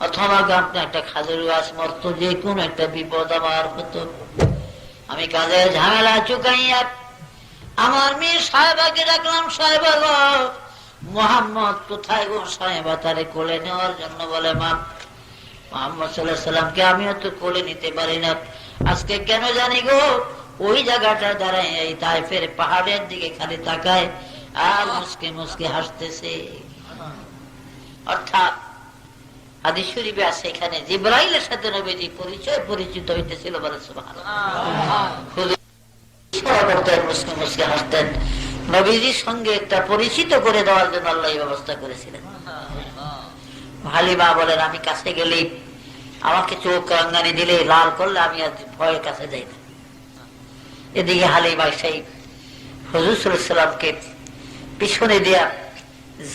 অথবা আপনি একটা খাজুর গাছ মরতো, যে কোনো একটা বিপদ আমার হতো। আমি কাজের ঝামেলা চুকাইয়া আমার মেয়ে সাহেবাকে ডাকলাম, সাহেবা গো, মুহাম্মদ কোথায় গো? সাহেবা তারে কোলে নেওয়ার জন্য বলে, মা মুহাম্মদ সাল্লাল্লাহু আলাইহি ওয়াসাল্লামকে আমিও তো কোলে নিতে পারি না, আজকে কেন জানি গো ওই জায়গাটা দাঁড়ায় এই তায়েফের পাহাড়ের দিকে খালি তাকায় আর মুসকে মুসকে হাসতেছে। অর্থাৎ হাদিস শরীফে আছে এখানে জিবরাইলের সাথে নবীজি পরিচিত হইতেছিল বলে সুবহানাল্লাহ। হুজুর ইশারা করতেন, মুসকে মুসকে হাসতেন। নবীজির সঙ্গে একটা পরিচিত করে দেওয়ার জন্য আল্লাহ এই ব্যবস্থা করেছিলেন। হালিমা বলেন, আমি কাছে গেলেই আমাকে চোখ রাঙ্গানি দিলে লাল করলে আমি আর ভয়ের কাছে যাই না। এদিকে হালিমা সেই হুজুর সাল্লাল্লাহু আলাইহি ওয়াসাল্লামকে পিছনে দিয়া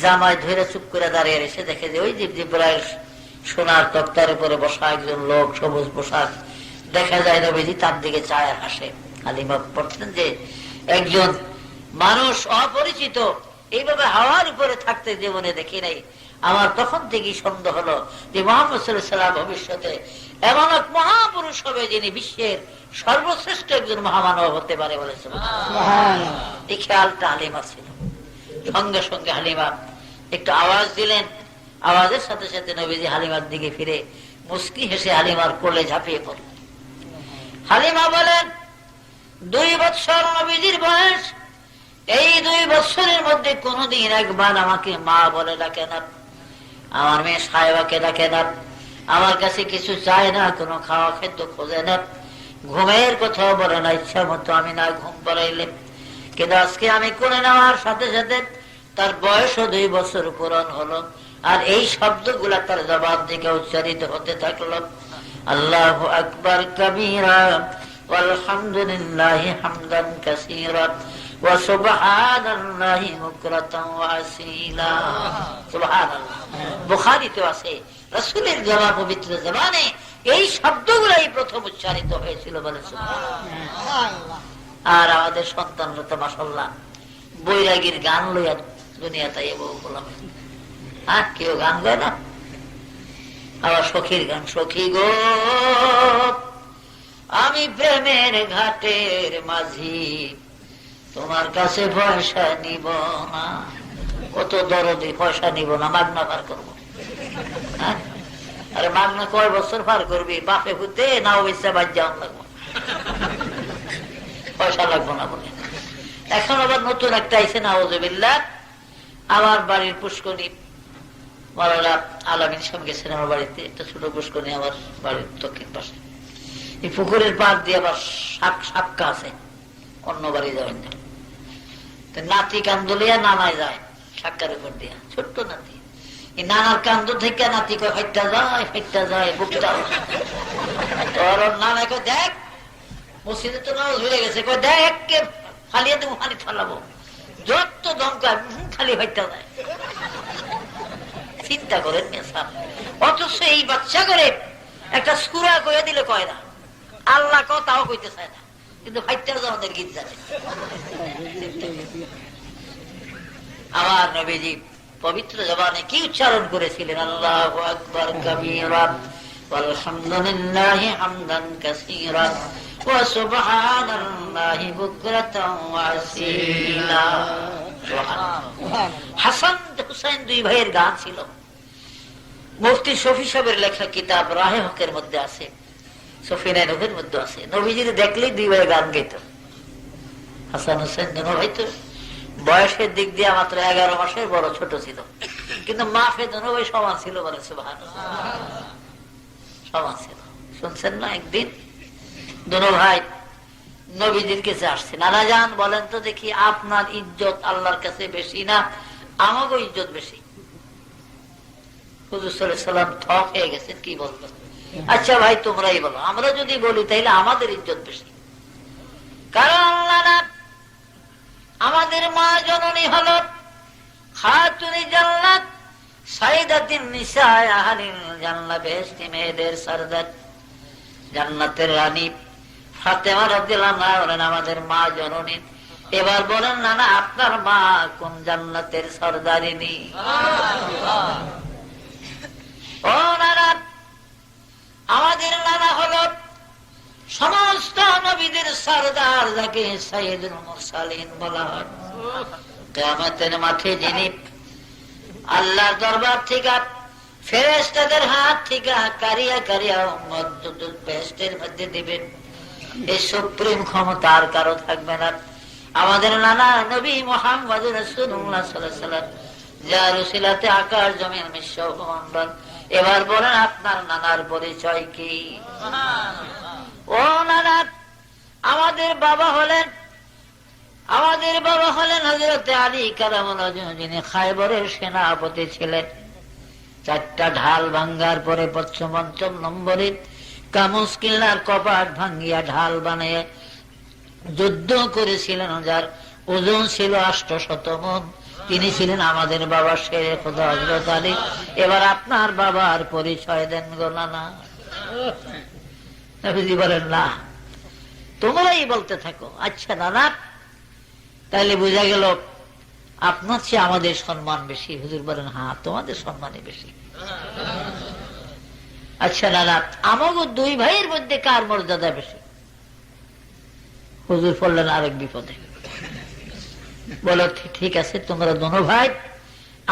জামায় ধরে চুপ করে দাঁড়িয়ে এসে দেখে যে ওই যে জিবরাইল সোনার তক্তার উপরে বসা একজন লোক, সবুজ পোশাক, দেখা যায় নবীজি তার দিকে চায় আর হাসে। হালিমা বলতেন যে একজন মানুষ অপরিচিত এইভাবে হাওয়ার উপরে থাকতে জীবনে দেখি নাই। আমার তখন থেকেই সন্দেহ হলো যে মুহাম্মদ সাল্লাল্লাহু আলাইহি ওয়াসাল্লাম ভবিষ্যতে এমন এক মহাপুরুষ হবে যিনি বিশ্বের সর্বশ্রেষ্ঠ একজন মহামানব হতে পারে বলেছে। এই খেয়ালটা হালিমা ছিল। সঙ্গে সঙ্গে হালিমা একটু আওয়াজ দিলেন, আওয়াজের সাথে সাথে নবীজি হালিমার দিকে ফিরে মুস্কি হেসে হালিমার কোলে ঝাঁপিয়ে পড়ল। হালিমা বলেন, 2 বছর নবীজির বয়স, এই 2 বছরের মধ্যে কোনদিন একবার আমাকে মা বলে ডাকে না, আমার মেয়ে সাহেবাকে ডাকে না, আমার কাছে কিছু চায় না, কোনো খাওয়া খাদ্য খোঁজে না, ঘুমের কথাও বলে না, ইচ্ছা মতো আমি না ঘুম পাড়াইলে। কিন্তু আজকে আমি কোলে নেওয়ার সাথে সাথে তার বয়সও 2 বছর পূরণ হলো, আর এই শব্দগুলা তার জবান থেকে উচ্চারিত হতে থাকলো, আল্লাহু আকবার কাবীরা ওয়ালহামদুলিল্লাহি হামদান কাসীরা ওয়া সুবহানাল্লাহি বুকরাতান ওয়া আসীলা। সুবহানাল্লাহ। বুখারীতে আছে রাসূলের জবান, পবিত্র জবানে এই শব্দগুলাই প্রথম উচ্চারিত হয়েছিল বলে সুবহানাল্লাহ। আর আমাদের সন্তানরা তো মাশাআল্লাহ বৈরাগীর গান লইয়া দুনিয়াতে বললাম, আর কেউ গান গায় না, আবার সখীর গান। সখী গো আমি প্রেমের ঘাটের মাঝি, তোমার কাছে পয়সা নিব না। কত দরদি, পয়সা নিব না, মাগনা পার করবো। আরে মাগনা কয় বছর পার করবি? বাপে হতে নাও বেচা বাদ যাওয়ান লাগবো, পয়সা লাগবো না বলে। এখন আবার নতুন একটা আইসে নাউজুবিল্লাহ, আমার বাড়ির পুষ্করী মাওলানা আলামিন সাহেব গেছেন আমার বাড়িতে, একটা ছোট পুষ্করী আমার বাড়ির দক্ষিণ পাশে। এই পুকুরের পার দিয়ে আবার সাক্কা আছে, অন্য বাড়ি যাবেন না। নাতি কান্দলিয়া নানায় যায় সাক্কার উপর দিয়া, ছোট্ট নাতি। এই নানার কান্দ থেকে নাতি কয় ফাইটটা যায় বুকটা। তোর নানাকে দেখ মসজিদে তো নামাজ হয়ে গেছে, কয় দেখ কে ফালিয়ে দেবো, ফালি ফালাবো, যত দমকা খালি ফাইটটা যায়। চিন্তা করেন অথচ এই বাচ্চা করে একটা সুরা কয়ে দিলে কয় না, আল্লাহ কথাও কইতে চায় না, কিন্তু ফাইটটা আমাদের গীত জানে। আমার নবীজি পবিত্র জবানে কি উচ্চারণ করেছিলেন? আল্লাহু আকবার কাবীরা ওয়ালহামদুলিল্লাহি হামদান কাসীরা ওয়া সুবহানাল্লাহি বুকরাতান ওয়া আসীলা। হাসান হুসাইন 2 ভাইয়ের গান ছিল। মুফতি শফি সাহেবের লেখা কিতাব রাহে হকের মধ্যে আছে, সফিনায়ে নূরের মধ্যে আছে। নবীজির দেখলেই 2 ভাই গান গাইত। হাসান হুসাইন 2 ভাই তো বয়সের দিক দিয়ে মাত্র 11 মাসের বড় ছোট ছিল, কিন্তু মাফে 2 ভাই সমান ছিল বলে সুবহানাল্লাহ, সমান ছিল। শুনছেন না? একদিন 2 ভাই নবীজির কাছে আসছে, নানা জান বলেন তো দেখি আপনার ইজ্জত আল্লাহর কাছে বেশি না আমাকে ইজ্জত বেশি? হুজুর সাল্লাল্লাহু আলাইহি ওয়াসাল্লাম থক হয়ে গেছেন, কি বলবেন? আচ্ছা ভাই তোমরাই বলো। আমরা যদি বলি তাইলে আমাদের ইজ্জত বেশি, কারণ আল্লাহ না, আমাদের মা জননী হল খাতুনে জান্নাত, সাইয়্যিদাতুন নিসা আহলিল জান্নাত, বেহেশতি মেয়েদের সরদার, জান্নাতের রানী ফাতেমা রাদিয়াল্লাহু আনহা হলেন আমাদের মা জননী। এবার বলেন নানা আপনার মা কোন জান্নাতের সরদারিনী? ও নানা, আমাদের নানা হলো সমস্ত নবীদের সরদার, যাকে সাইয়্যিদুল মুরসালিন বলা হয়। কিয়ামতের মাঠে যিনি আল্লাহর দরবার থেকে ফেরেশতাদের হাত থেকে কারিয়া কারিয়া উম্মত বেহেশতের মধ্যে দিবেন, এই সুপ্রিম ক্ষমতা আর কারো থাকবে না। আমাদের নানা নবী মুহাম্মদ রাসূলুল্লাহ সাল্লাল্লাহু আলাইহি ওয়াসাল্লাম, যার উসিলাতে আকাশ জমিন বিশ্ব মণ্ডল এবার বলেন আপনার নানার পরিচয় কি? ও নানা, আমাদের বাবা হলেন হযরত আলী কারামুল্লাহ, যিনি খায়বরের সেনাপতি ছিলেন। 4টা ঢাল ভাঙ্গার পরে 55 নম্বরে কামুস কিল্লার কপাট ভাঙ্গিয়া ঢাল বানিয়ে যুদ্ধ করেছিলেন, যার ওজন ছিল 800 মণ। তিনি ছিলেন আমাদের বাবা শেরে খোদা হযরত আলী। এবার আপনার বাবার পরিচয় দেন গো নানা। নবীজি বলেন, না, তোমরাই বলতে থাকো। আচ্ছা নানা, তাইলে বোঝা গেল আপনার চেয়ে আমাদের সম্মান বেশি। হুজুর বলেন, হ্যাঁ, তোমাদের সম্মানই বেশি। আচ্ছা নানা, আমাগো 2 ভাইয়ের মধ্যে কার মর্যাদা বেশি? হুজুর পড়লেন আরেক বিপদে। বলো, ঠিক আছে, তোমরা দোনো ভাই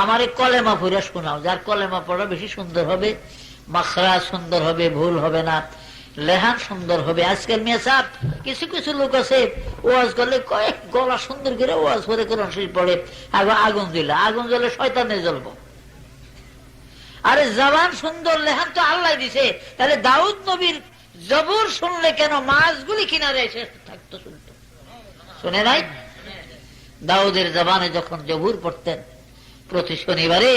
আমারে কলেমা পড়া শোনাও। যার কলেমা পড়া বেশি সুন্দর হবে, মাখরা সুন্দর হবে, ভুল হবে না, লেহান সুন্দর হবে। আজকাল মিয়া সাহেব, কিছু কিছু লোক আছে ওয়াজ করলে কয়েক গলা সুন্দর করে ওয়াজ করে কোরআন শরীফ পড়ে, আগুন জ্বলে শয়তানে জ্বলবো। আরে জবান সুন্দর, লেহান তো আল্লাহ দিছে। তাহলে দাউদ নবীর জবুর শুনলে কেন মাছগুলি কিনারে এসে থাকতো, শুনতো? শুনে নাই? দাউদের জবানে যখন জবুর পড়তেন, প্রতি শনিবারে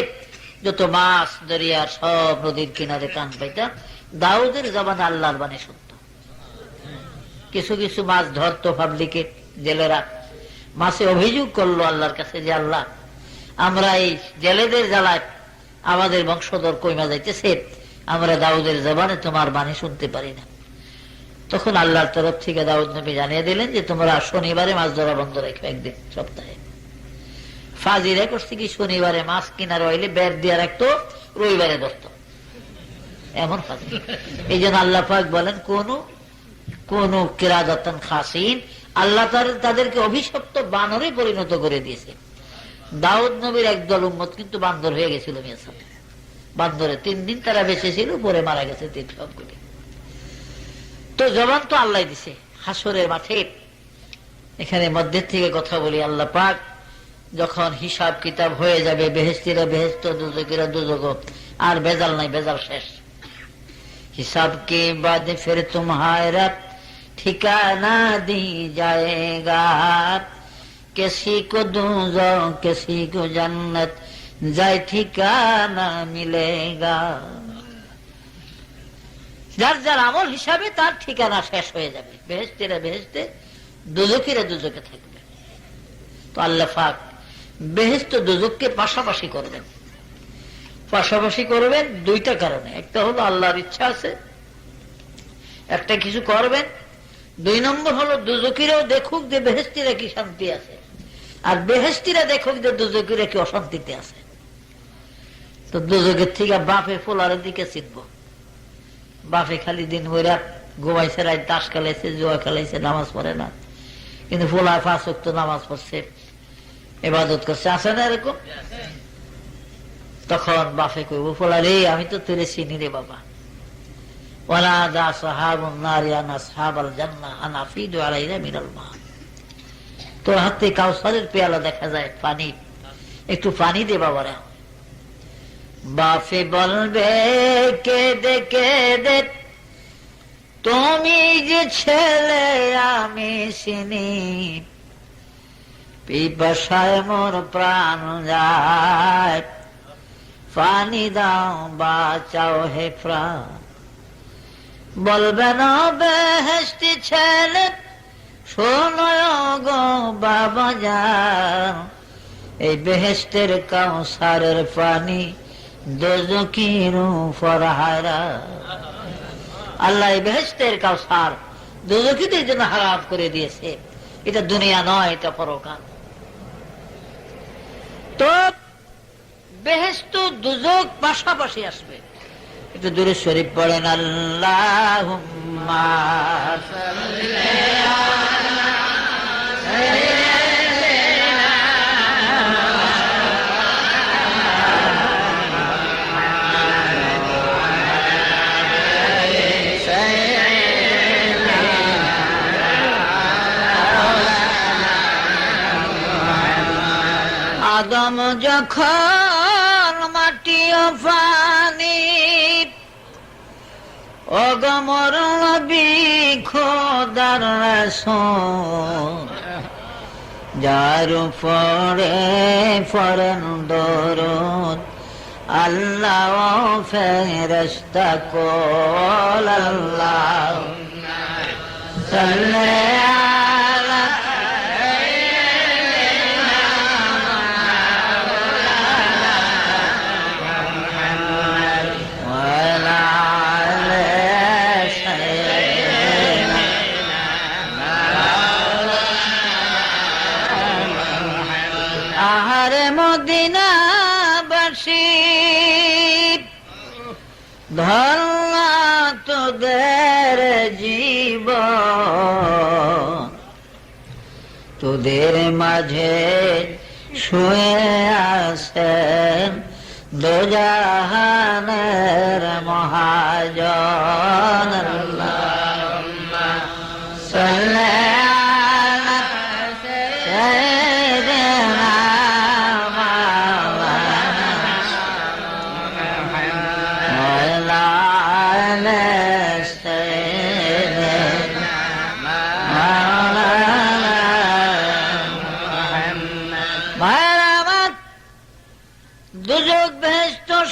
যত মাছ দরিয়ার সব নদীর কিনারে কান পাইতাম, দাউদের জবানে আল্লাহর বাণী শুনত। কিছু কিছু মাছ ধরতো পাবলিকে, জেলেরা। মাছে অভিযোগ করলো আল্লাহর কাছে যে, আল্লাহ, আমরা এই জেলেদের জ্বালায় আমাদের বংশধর কইমা যাইতেছে, আমরা দাউদের জবানে তোমার বাণী শুনতে পারি না। তখন আল্লাহর তরফ থেকে দাউদ নবী জানিয়ে দিলেন যে, তোমরা শনিবারে মাছ ধরা বন্ধ রেখো, একদিন সপ্তাহে। ফাজিরা করছে কি, শনিবারে মাছ কিনার হইলে বের দিয়ে রাখতো, রবিবারে ধরত। এমন ফাজিল। এই জন্য আল্লাহ পাক বলেন, কোন কিরাদাতান খাসিন, আল্লাহ তাদেরকে অভিশপ্ত বানরে পরিণত করে দিয়েছে। দাউদ নবীর একদল উম্মত কিন্তু বান্দর হয়ে গেছিল। বান্দরে 3 দিন তারা বেঁচে ছিল, পরে মারা গেছে 3 সবগুলি। তো জবান তো আল্লাহ দিছে। হাসরের মাঠে এখানে মধ্যে থেকে কথা বলি, আল্লাহ পাক যখন হিসাব কিতাব হয়ে যাবে, বেহেশতিরা বেহেশত, দুজকিরা দুজক, আর বেজাল নাই, বেজাল শেষ। হিসাব के बाद फिर तुम्हारा ठिकाना दी जाएगा, किसी को दोज़ख किसी को जन्नत जाए ठिकाना मिलेगा। যার যার আমল হিসাবে তার ঠিকানা শেষ হয়ে যাবে। বেহেশতিরা বেহেশতে, দুজকিরা দুজকে থাকবে। তো আল্লাহ পাক বেহেশত দুজককে পাশাপাশি করবেন। পাশাপাশি করবেন 2টা কারণে। একটা হলো আল্লাহর ইচ্ছা আছে, একটা কিছু করবেন। 2 নম্বর হলো দুজকিরাও দেখুক যে বেহেশতিরা কি শান্তি আছে, আর বেহেশতিরা দেখুক যে দুজকিরা কি অশান্তিতে আছে। তো দুজকের থেকে বাপে ফোলারের দিকে চিনব। বাপে খালি দিন বইরা ঘুমাইছে, রাত তাস খেলাইছে, জুয়া খেলাইছে, নামাজ পড়ে না, কিন্তু ফোলা 5 ওয়াক্ত নামাজ পড়ছে, ইবাদত করছে, আছে না এরকম? তখন বাপে কইব, ফোলা রে, আমি তো তোরে চিনি রে বাবা। ওয়ানাদা আসহাবুন নারি আন আসহাবাল জান্নাহ আন আফিদু আলাইনা মিনাল মা। তোর হাতে কাউসারের পেয়ালা দেখা যায়, পানি, একটু পানি দে বাবারা। বাপে বলবে, কেঁদে কেঁদে, তুমি যে ছেলে আমি চিনি, পিপাসায় মোর প্রাণ যায়, পানি দাও বাঁচাও হে প্রাণ। বলবে না বেহেশতি ছেলে, শোনো গো বাবা যান, এই বেহেশতের কাউসারের পানি দোজকির উপর হারাম। আল্লাহ এই বেহেশতের কাউসার দোজকিদের জন্য হারাম করে দিয়েছে। এটা দুনিয়া নয়, এটা পরকাল। তো বেহেশত দুজক পাশাপাশি আসবে। একটু দূরে শরীফ পড়েন, আল্লাহুম্মা সাল্লি আলা আদম যখন মাটি ও পানি অগমর নবী খোদার রাসূল যার উপরে পড়েন দরুদ আল্লাহ ও ফেরেশতা কুল আল্লাহুম্মা সাল্লি আলা মদিনাবাসী ধন্য তোদের জীবন তোদের মাঝে শুয়ে আছেন দোজাহানের মহাজন আল্লাহুম্মা সাল্লি আলা সাইয়্যিদিনা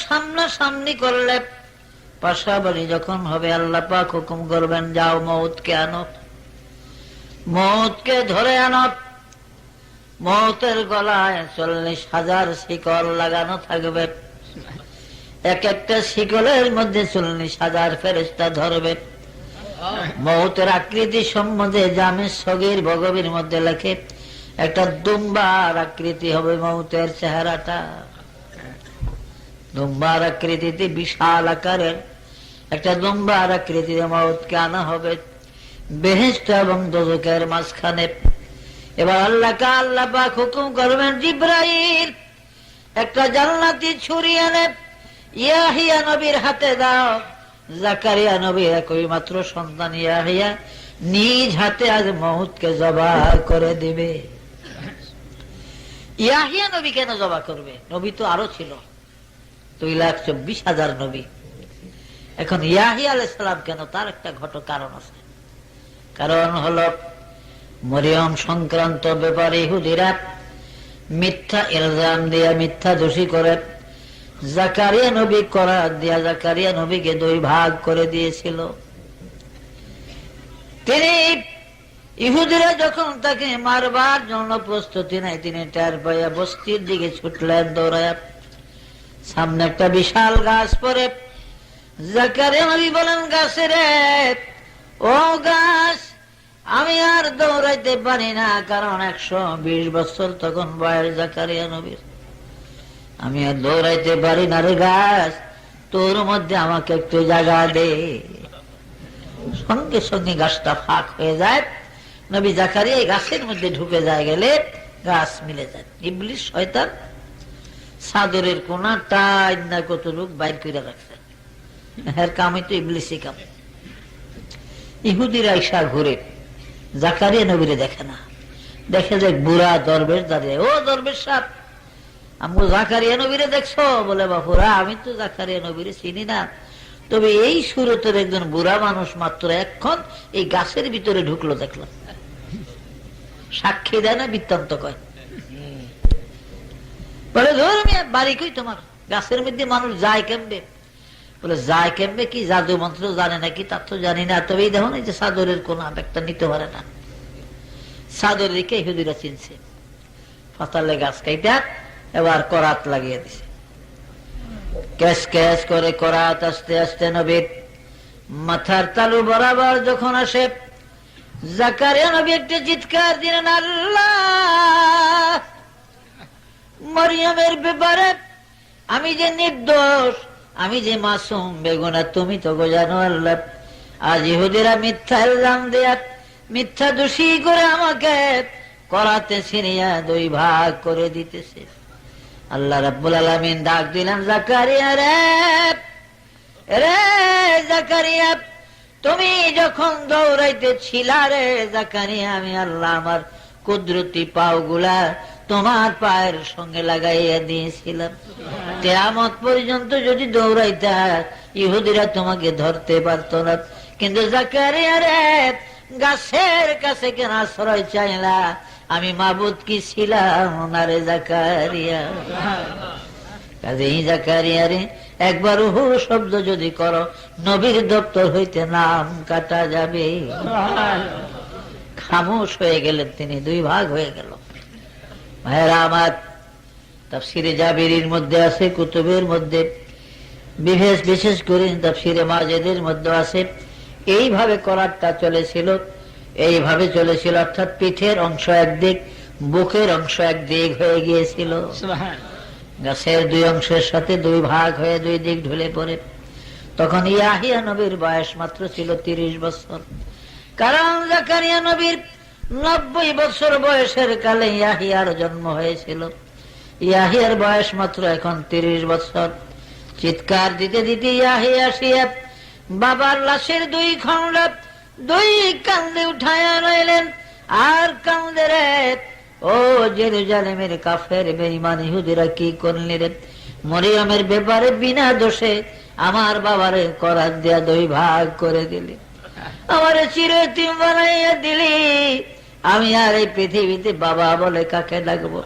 সামনাসামনি করলে পাশাপাশি যখন হবে আল্লাহ পাক হুকুম করবেন যাও মউতকে আনো, মউতকে ধরে আনো। মউতের গলায় 40,000 শিকল লাগানো থাকবে, এক একটা শিকলের মধ্যে 40,000 ফেরেশতা ধরবে। মউতের আকৃতি সম্বন্ধে জামে সগীর ভগবীর মধ্যে লেখে একটা দুম্বার আকৃতি হবে মউতের চেহারাটা, দুম্বার আকৃতিতে বিশাল আকারের একটা দুম্বার আকৃতিতে মউতকে আনা হবে বেহেশত এবং দোজখের মাঝখানে। এবার আল্লাহ পাক হুকুম করবেন জিবরাইল একটা জান্নাতি ছুরি এনে ইয়াহিয়া নবীর হাতে দাও। জাকারিয়া নবীর একই মাত্র সন্তান ইয়াহিয়া নিজ হাতে আজ মউতকে জবাহ করে দিবে। ইয়াহিয়া নবী কেন জবাহ করবে? নবী তো আরো ছিল, 2,24,000 নবী। এখন ইয়াহিয়া আলাইহিস সালাম কেন? তার একটা কারণ আছে। কারণ হলো মরিয়ম সংক্রান্ত ব্যাপারে ইহুদিরা মিথ্যা ইলজাম দিয়া মিথ্যা দোষী করে জাকারিয়া নবী করার দিয়া জাকারিয়া নবীকে 2 ভাগ করে দিয়েছিল। তিনি ইহুদিরা যখন তাকে মারবার জন্য প্রস্তুতি নেয়, তিনি টের পাইয়া বস্তির দিকে ছুটলেন দৌড়ায়। সামনে একটা বিশাল গাছ পরে জাকারিয়া নবী বলেন, গাছের ও গাছ, আমি আর দৌড়াইতে পারি না, কারণ 120 বছর তখন বয়স জাকারিয়া নবীর, আমি আর দৌড়াইতে পারি না রে গাছ, তোর মধ্যে আমাকে একটু জায়গা দে। সঙ্গে সঙ্গে গাছটা ফাঁক হয়ে যায়, নবী জাকারিয়া এই গাছের মধ্যে ঢুকে যায়, গেলে গাছ মিলে যায়। ইবলিস শয়তান চাদরের কোনা টাইট না কত লোক বাইর করে রাখছে, এর কামই তো ইবলিসই কাম। ইহুদিরা ঈশা ঘুরে জাকারিয়া নবীরে দেখে না, দেখে যে বুড়া দরবেশ দাঁড়িয়ে। ও দরবেশ সাহেব, আমি জাকারিয়া নবীরে দেখছো? বলে বাপুরা আমি তো জাকারিয়া নবীরে চিনি না, তবে এই সুরতের একজন বুড়া মানুষ মাত্র এখন এই গাছের ভিতরে ঢুকলো দেখলাম। সাক্ষী দেয় না, বৃত্তান্ত কয়। বলে ধর মিয়া, বাড়ি কই তোমার? গাছের মধ্যে মানুষ যায় কেমবে? বলে যায় কেমবে কি, জাদু মন্ত্র জানে নাকি তা তো জানি না, তবে এই দেখো না যে চাদরের কোন একটা নিতে পারে না, চাদর রেখে ইহুদিরা চিনছে। পাতালে গাছ কাইটা এবার করাত লাগিয়ে দিছে, ক্যাশ ক্যাশ করে করাত আস্তে আস্তে নবীর মাথার তালু বরাবর যখন আসে, জাকারিয়া নবী একটা চিৎকার দিলেন, আল্লাহ, মরিয়মের ব্যাপারে আমি যে নির্দোষ, আমি যে মাসুম বেগুনা, তুমি তো জানো আল্লাহ। আজ ইহুদিরা মিথ্যা ইলজাম দেয়া মিথ্যা দোষী করে আমাকে করাতে ছিনিয়া 2 ভাগ করে দিতেছে। আল্লাহ রাব্বুল আলামিন ডাক দিলেন, জাকারিয়া রে, রে জাকারিয়া, তুমি যখন দৌড়াইতে ছিলা রে জাকারিয়া, আমি আল্লাহ আমার কুদরতি পাও গুলা তোমার পায়ের সঙ্গে লাগাইয়া দিয়েছিলাম, কিয়ামত পর্যন্ত যদি দৌড়াইতা ইহুদিরা তোমাকে ধরতে পারত না। কিন্তু জাকারিয়া রে, গাছের কাছে কেন আশ্রয় চাইলা? আমি মাবুদ কি ছিলাম না রে জাকারিয়া? কাজেই জাকারিয়া রে, একবার হু শব্দ যদি করো, নবীর দপ্তর হইতে নাম কাটা যাবে। খামোশ হয়ে গেলেন তিনি, দুই ভাগ হয়ে গেল। ভাইরা আমার, তাফসিরে জাবিরির মধ্যে আছে, কুতুবের মধ্যে বিশেষ করে তাফসিরে মাজিদের মধ্যে আছে, এইভাবে করারটা চলেছিল, এইভাবে চলেছিল, অর্থাৎ পিঠের অংশ একদিক, বুকের অংশ একদিক হয়ে গিয়েছিল। গাছের দুই অংশের সাথে দুই ভাগ হয়ে দুই দিক ঢুলে পড়ে। তখন ইয়াহিয়া নবীর বয়স মাত্র ছিল 30 বছর। কারণ জাকারিয়া নবীর 90 বছর বয়সের কালে ইয়াহিয়ার জন্ম হয়েছিল। ইয়াহিয়ার বয়স মাত্র এখন 30 বছর। চিৎকার দিতে দিতে ইয়াহিয়া আসিয়া বাবার লাশের দুই খণ্ড দুই কান্দে উঠায়া রইলেন। আর কান্দে রে, ও জেরুজালেমের কাফের বেঈমান ইহুদিরা কি করলি রে? মরিয়মের ব্যাপারে বিনা দোষে আমার বাবারে করাত দিয়া দুই ভাগ করে দিলি, আমারে চিরয়তীম বানাইয়া দিলি। আমি আর এই পৃথিবীতে বাবা বলে কাকে ডাকবো?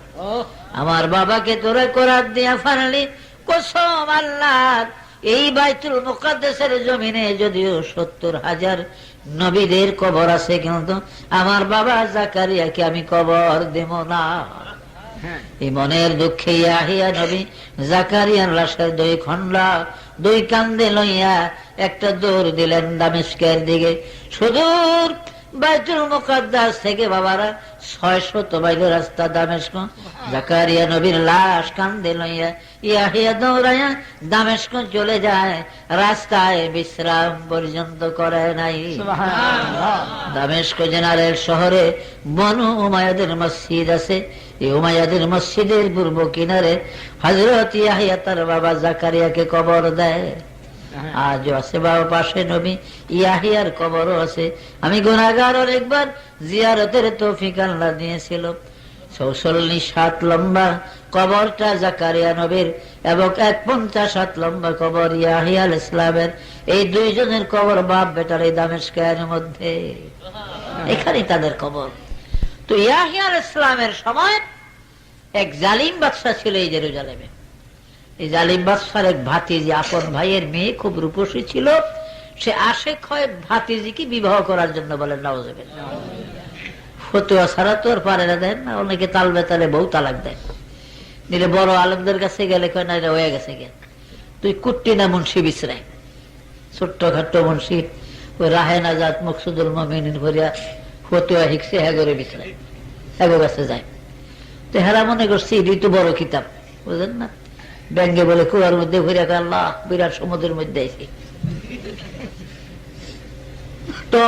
আমার বাবাকে তোরা করাত দিয়া ফানলি। কসম আল্লাহর, এই বাইতুল মুকাদ্দাসের জমিনে যদিও 70,000 নবীদের কবর আছে, কিন্তু আমার বাবা জাকারিয়াকে আমি কবর দেব না। এই মনের দুঃখে ইয়াহিয়া নবী জাকারিয়ার লাশের দুই খণ্ড দুই কান্দে লইয়া একটা দৌড় দিলেন দামেস্কের দিকে। সুদূর বাইতুল মুকাদ্দাস থেকে বাবারা 600 মাইল রাস্তা দামেস্ক। জাকারিয়া নবীর লাশ কান্দে লইয়া ইয়াহিয়া দৌড়াইয়া দামেস্ক চলে যায়। রাস্তায় বিশ্রাম পর্যন্ত করে নাই। দামেস্ক জেনারেল শহরে বনু উমাইয়াদের মসজিদ আছে। এই উমাইয়াদের মসজিদের পূর্ব কিনারে হযরত ইয়াহিয়া তার বাবা জাকারিয়াকে কবর দেয়। আজও আছে বাবা পাশে নবী ইয়াহিয়ার কবরও আছে। আমি গুনাহগার, অনেকবার জিয়ারতের তৌফিক আল্লাহ দিয়েছিল। ৪৪ হাত লম্বা কবরটা জাকারিয়া নবীর এবং ১৫০ হাত লম্বা কবর ইয়াহিয়া আলাইহিস সালামের। এই দুইজনের কবর বাপ বেটার এই দামেস্কের মধ্যে, এখানেই তাদের কবর। তো ইয়াহিয়া আলাইহিস সালামের সময় এক জালিম বাদশা ছিল এই জেরুজালেমে। এই জালিম বাদশার এক ভাতিজি, আপন ভাইয়ের মেয়ে, খুব রূপসী ছিল। সে আশেক হয় ভাতিজিকে বিবাহ করার জন্য, বলেন নাউজুবিল্লাহ। ফতুয়া ছাড়া তো আর পারে না, দেন না, অনেকে তাল বেতালে বউ তালাক দেয়। নিলে বড় আলেমদের কাছে গেলে কয় না, এটা হয়ে গেছে গে, তুই কুট্টি না মুন্সি বিছরাই, ছোট্ট খাট্ট মুন্সি, ওই রাহে নাজাত মকসুদুল মুমিনিন ভরিয়া ফতুয়া হিকছে হ্যাগরে বিছরাই, হ্যাগো কাছে যায়। তো হেরা মনে করছি এটি তো বড় কিতাব, বুঝলেন না, ব্যাঙ্গে বলে কুয়ার মধ্যে ঘুরে আল্লাহ বিরাট সমুদ্রের মধ্যে আইছি। তো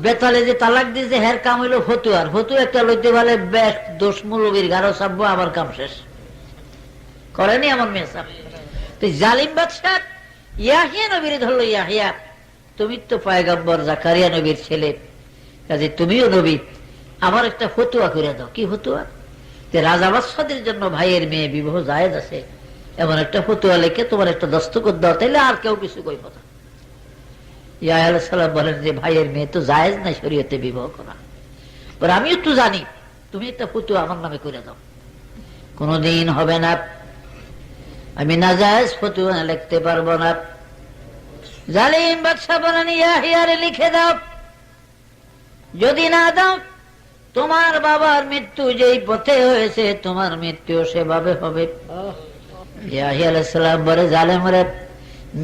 বেতালে যে তালাক দিয়েছে হের কাম হইল ফতুয়ার। ফতুয়া একটা লইতে পারলে বেশ দোষ মুলবির গারো চাপবো, আমার কাম শেষ করেনি আমার মেয়ে সাহেব। তো জালিম বাদশা ইয়াহিয়া নবীর ধরলো, ইয়াহিয়া তুমি তো পয়গম্বর জাকারিয়া নবীর ছেলে, কাজে তুমিও নবী, আমার একটা ফতুয়া করে দাও। কি ফতুয়া? যে রাজা বাদশাদের জন্য ভাইয়ের মেয়ে বিবাহ জায়েজ আছে, এমন একটা ফতুয়া লিখে তোমার একটা দস্তখত দাও, তাইলে আর কেউ কিছু কইব না। ইয়াহিয়া আলাইহিস সালাম বলেন যে ভাইয়ের মেয়ে তো জায়েজ নাই শরীয়তে বিবাহ করা, পরে আমিও তো জানি, তুমি একটা ফতুয়া আমার নামে করে দাও। কোনদিন হবে না, আমি নাজায়েজ ফতুয়া লিখতে পারবো না। জালিম বাদশা বলেন ইয়াহিয়ারে লিখে দাও, যদি না দাও তোমার বাবার মৃত্যু যেই পথে হয়েছে তোমার মৃত্যু সেভাবে হবে। ইয়াহিয়া আলাইহিস সালাম বলে, জালেম রে,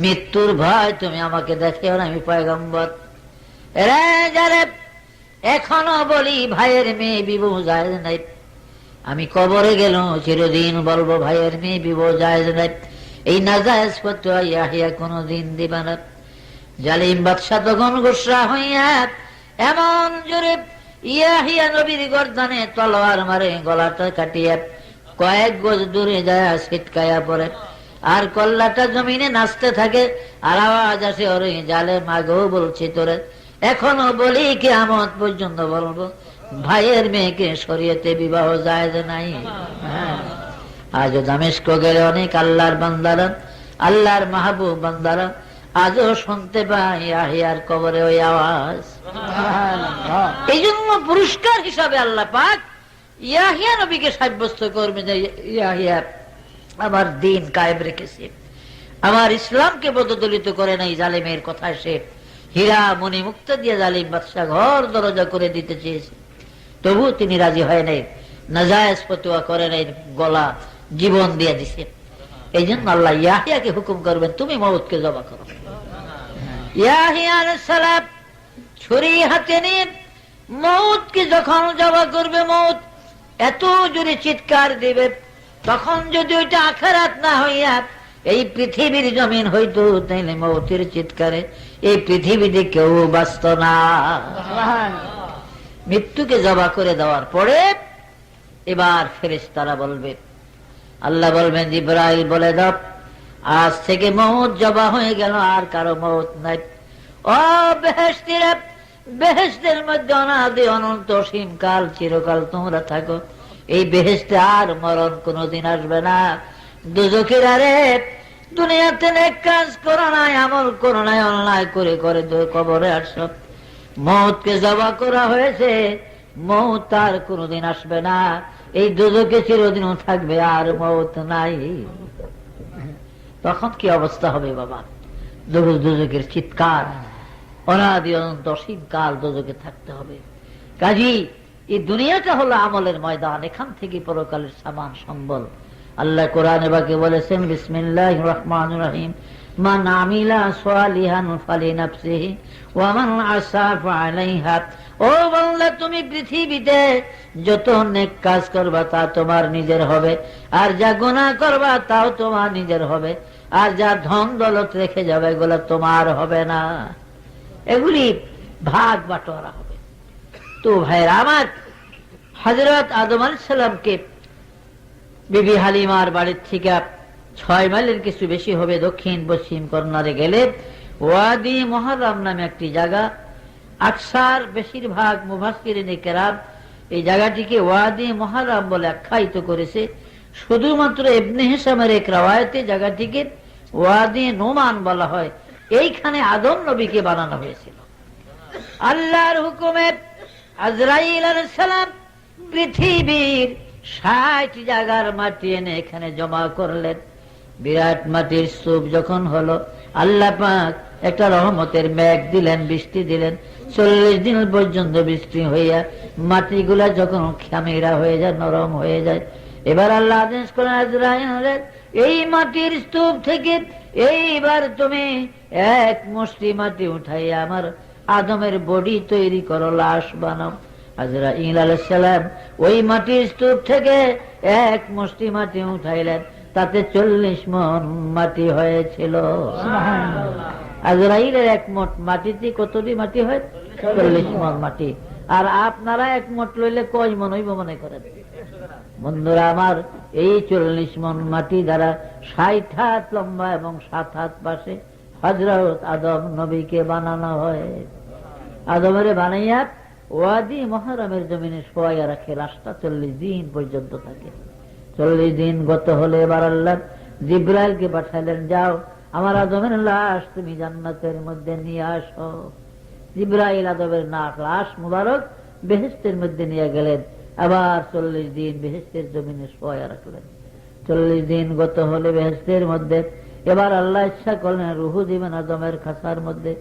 মৃত্যুর ভয় তুমি আমাকে দেখিও না, আমি পয়গম্বর। রে জালেম, এখনো বলি ভাইয়ের মেয়ে বিবাহ জায়েজ নাই। আমি কবরে গেল চিরদিন বলবো ভাইয়ের মেয়ে বিবাহ জায়েজ নাই। এই নাজায়েজ ফতোয়া ইয়াহিয়া কোনদিন দিবা না। জালিম বাদশা তখন গুসরা হইয়া এমন জোরে ইয়াহিয়া নবীর গর্দানে তলোয়ার মারে, গলাটা কাটিয়া কয়েক গজ দূরে যায় ছিটকায়া পড়ে, আর কল্লাটা জমিনে নাচতে থাকে। আর আওয়াজ আসে, ওরে জালেম, আগেও বলছি তোরে, এখনো বলি কিয়ামত পর্যন্ত বলবো ভাইয়ের মেয়েকে শরীয়তে বিবাহ জায়েজ নাই। আজও দামেস্ক গেলে অনেক আল্লাহর বান্দারা, আল্লাহর মাহবুব বান্দারা আজও শুনতে পাই ইয়াহিয়ার কবরে ওই আওয়াজ। এই জন্য পুরস্কার হিসাবে আল্লাহ পাক ইয়াহিয়া নবীকে সাব্যস্ত করবে যে ইয়াহিয়া আমার দিন কায়েম রেখেছে, আমার ইসলামকে বদদলিত করে নাই। জালিমের কথা সে হীরা মণি মুক্তা দিয়ে জালিম বাদশা ঘর দরজা করে দিতে চেয়েছে, তবু তিনি রাজি হয় নাই, নাজায়েজ ফতোয়া করে নাই, গলা জীবন দিয়ে দিছে। এই জন্য আল্লাহ ইয়াহিয়াকে হুকুম করবেন তুমি মউতকে জবাহ করো। ইয়াহিয়া আলাইহিস সালাম ছুরি হাতে নিয়ে মউতকে যখন জবাহ করবে, মউত এত জোরে চিৎকার দিবে, তখন যদি ওইটা আখিরাত না হইয়া এই পৃথিবীর জমিন হইতো, তাইলে মউতের চিৎকারে এই পৃথিবীতে কেউ বাঁচত না। মৃত্যুকে জবাহ করে দেওয়ার পরে এবার ফেরেশতারা বলবে, আল্লাহ বলবেন জিবরাইল বলে দাও আজ থেকে মউত জবাহ হয়ে গেল, আর কারো মউত নাই। ও বেহেশতীরা, বেহেশতের মধ্যে অনাদি অনন্ত অসীম কাল চিরকাল তোমরা থাকো, এই বেহেশতে আর মরণ কোনদিন আসবে না। দোজখীরা রে, দুনিয়াতে নেক কাজ করো নাই, আমল করো নাই, অন্যায় করে করে কবরে আসো, মউতকে জবাহ করা হয়েছে, মউত আর কোনদিন আসবে না, এই দোজখে চিরদিনও থাকবে, আর মউত নাই। তখন কি অবস্থা হবে বাবা? দোজখের চিৎকার, অনাদি অনন্ত অসীম কাল দোজখে থাকতে হবে। কাজী এই দুনিয়াটা হলো আমলের ময়দান, এখান থেকে পরকালের সামান সম্বল। আল্লাহ কোরআনে বাকে বলেছেন বিসমিল্লাহির রহমানির রহিম, মান আমিলা সালিহান ফালিনাফসিহি ওয়া মান আসা ফালাইহা। ও বান্দা, তুমি পৃথিবীতে যত নেক কাজ করবা তা তোমার নিজের হবে, আর যা গুনাহ করবা তাও তোমার নিজের হবে, আর যা ধন দৌলত রেখে যাবে এগুলো তোমার হবে না, এগুলি ভাগ বাটোয়ারা হবে। তো ভাইরা আমার, হযরত আদম আলাইহিস সালামকে বিবি হালিমার বাড়ির থেকে 6 মাইলের কিছু বেশি হবে দক্ষিণ পশ্চিম কর্নারে গেলে ওয়াদি মুহাররম নামে একটি জায়গা, আকসার বেশিরভাগ মুফাসসিরিনে কেরাম এই জায়গাটিকে ওয়াদি মুহাররম বলে আখ্যায়িত করেছে। শুধুমাত্র ইবনে হিশামের এক রওয়ায়াতে জায়গাটিকে ওয়াদি নুমান বলা হয়। এইখানে আদম নবীকে বানানো হয়েছিল। আল্লাহর হুকুমে আজরাইল আলাইহিস সালাম পৃথিবীর 60 জায়গার মাটি এনে এখানে জমা করলেন। বিরাট মাটির স্তূপ যখন হলো, আল্লাহ পাক একটা রহমতের মেঘ দিলেন, বৃষ্টি দিলেন। 40 দিন পর্যন্ত বৃষ্টি হইয়া মাটিগুলা যখন খামিরা হয়ে যায়, নরম হয়ে যায়, এবার আল্লাহ আদেশ করেন আজরাইল, এই মাটির স্তূপ থেকে এইবার তুমি এক মুষ্টি মাটি উঠাইয়া আমার আদমের বডি তৈরি করো, লাশ বানাও। আজরাইল আলাইহিস সালাম ওই মাটির স্তূপ থেকে এক মুষ্টি মাটি উঠাইলেন, তাতে 40 মণ মাটি হয়েছিল। আজরাইলের এক মোট মাটিতে কতটি মাটি হয়? 40 মণ মাটি। আর আপনারা এক মোট লইলে কয় মণ হইব মনে করেন? বন্ধুরা আমার, এই 40 মণ মাটি দ্বারা 60 হাত লম্বা এবং 7 হাত পাশে হযরত আদম নবীকে বানানো হয়। আদমের বানাইয়া ওয়াদি মুহাররমের জমিনে শোয়াইয়া রাখে, লাশটা 40 দিন পর্যন্ত থাকে। 40 দিন গত হলে এবার আল্লাহ জিবরাইলকে পাঠালেন, যাও আমার আদমের লাশ তুমি জান্নাতের মধ্যে নিয়ে আসো। জিবরাইল আদমের লাশ মুবারক বেহেশতের মধ্যে নিয়ে গেলেন, আবার 40 দিন বেহেশতের জমিনে শোয়াইয়া রাখলেন। 40 দিন গত হলে বেহেশতের মধ্যে এবার আল্লাহ ইচ্ছা করলেন রুহু দিবেন আদমের খাসার মধ্যে।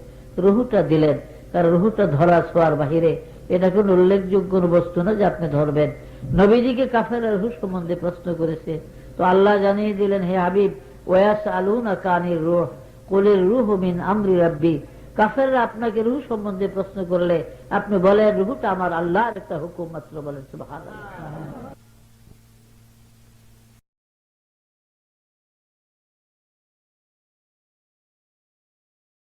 রুহুটা দিলেন, তার রুহুটা ধরা ছোঁয়ার বাহিরে, এটা কোন উল্লেখযোগ্য বস্তু না যে আপনি ধরবেন। নবীজিকে কাফেররা রূহ সম্বন্ধে প্রশ্ন করেছে, তো আল্লাহ জানিয়ে দিলেন, হে হাবিব, ওয়ায়াসআলুনাকা আনির রূহ কুলির রূহু মিন আমরি রাব্বি। কাফেররা আপনাকে রূহ সম্বন্ধে প্রশ্ন করলে আপনি বলেন রূহটা আমার আল্লাহর একটা হুকুম মাত্র, বলেন সুবহানাল্লাহ।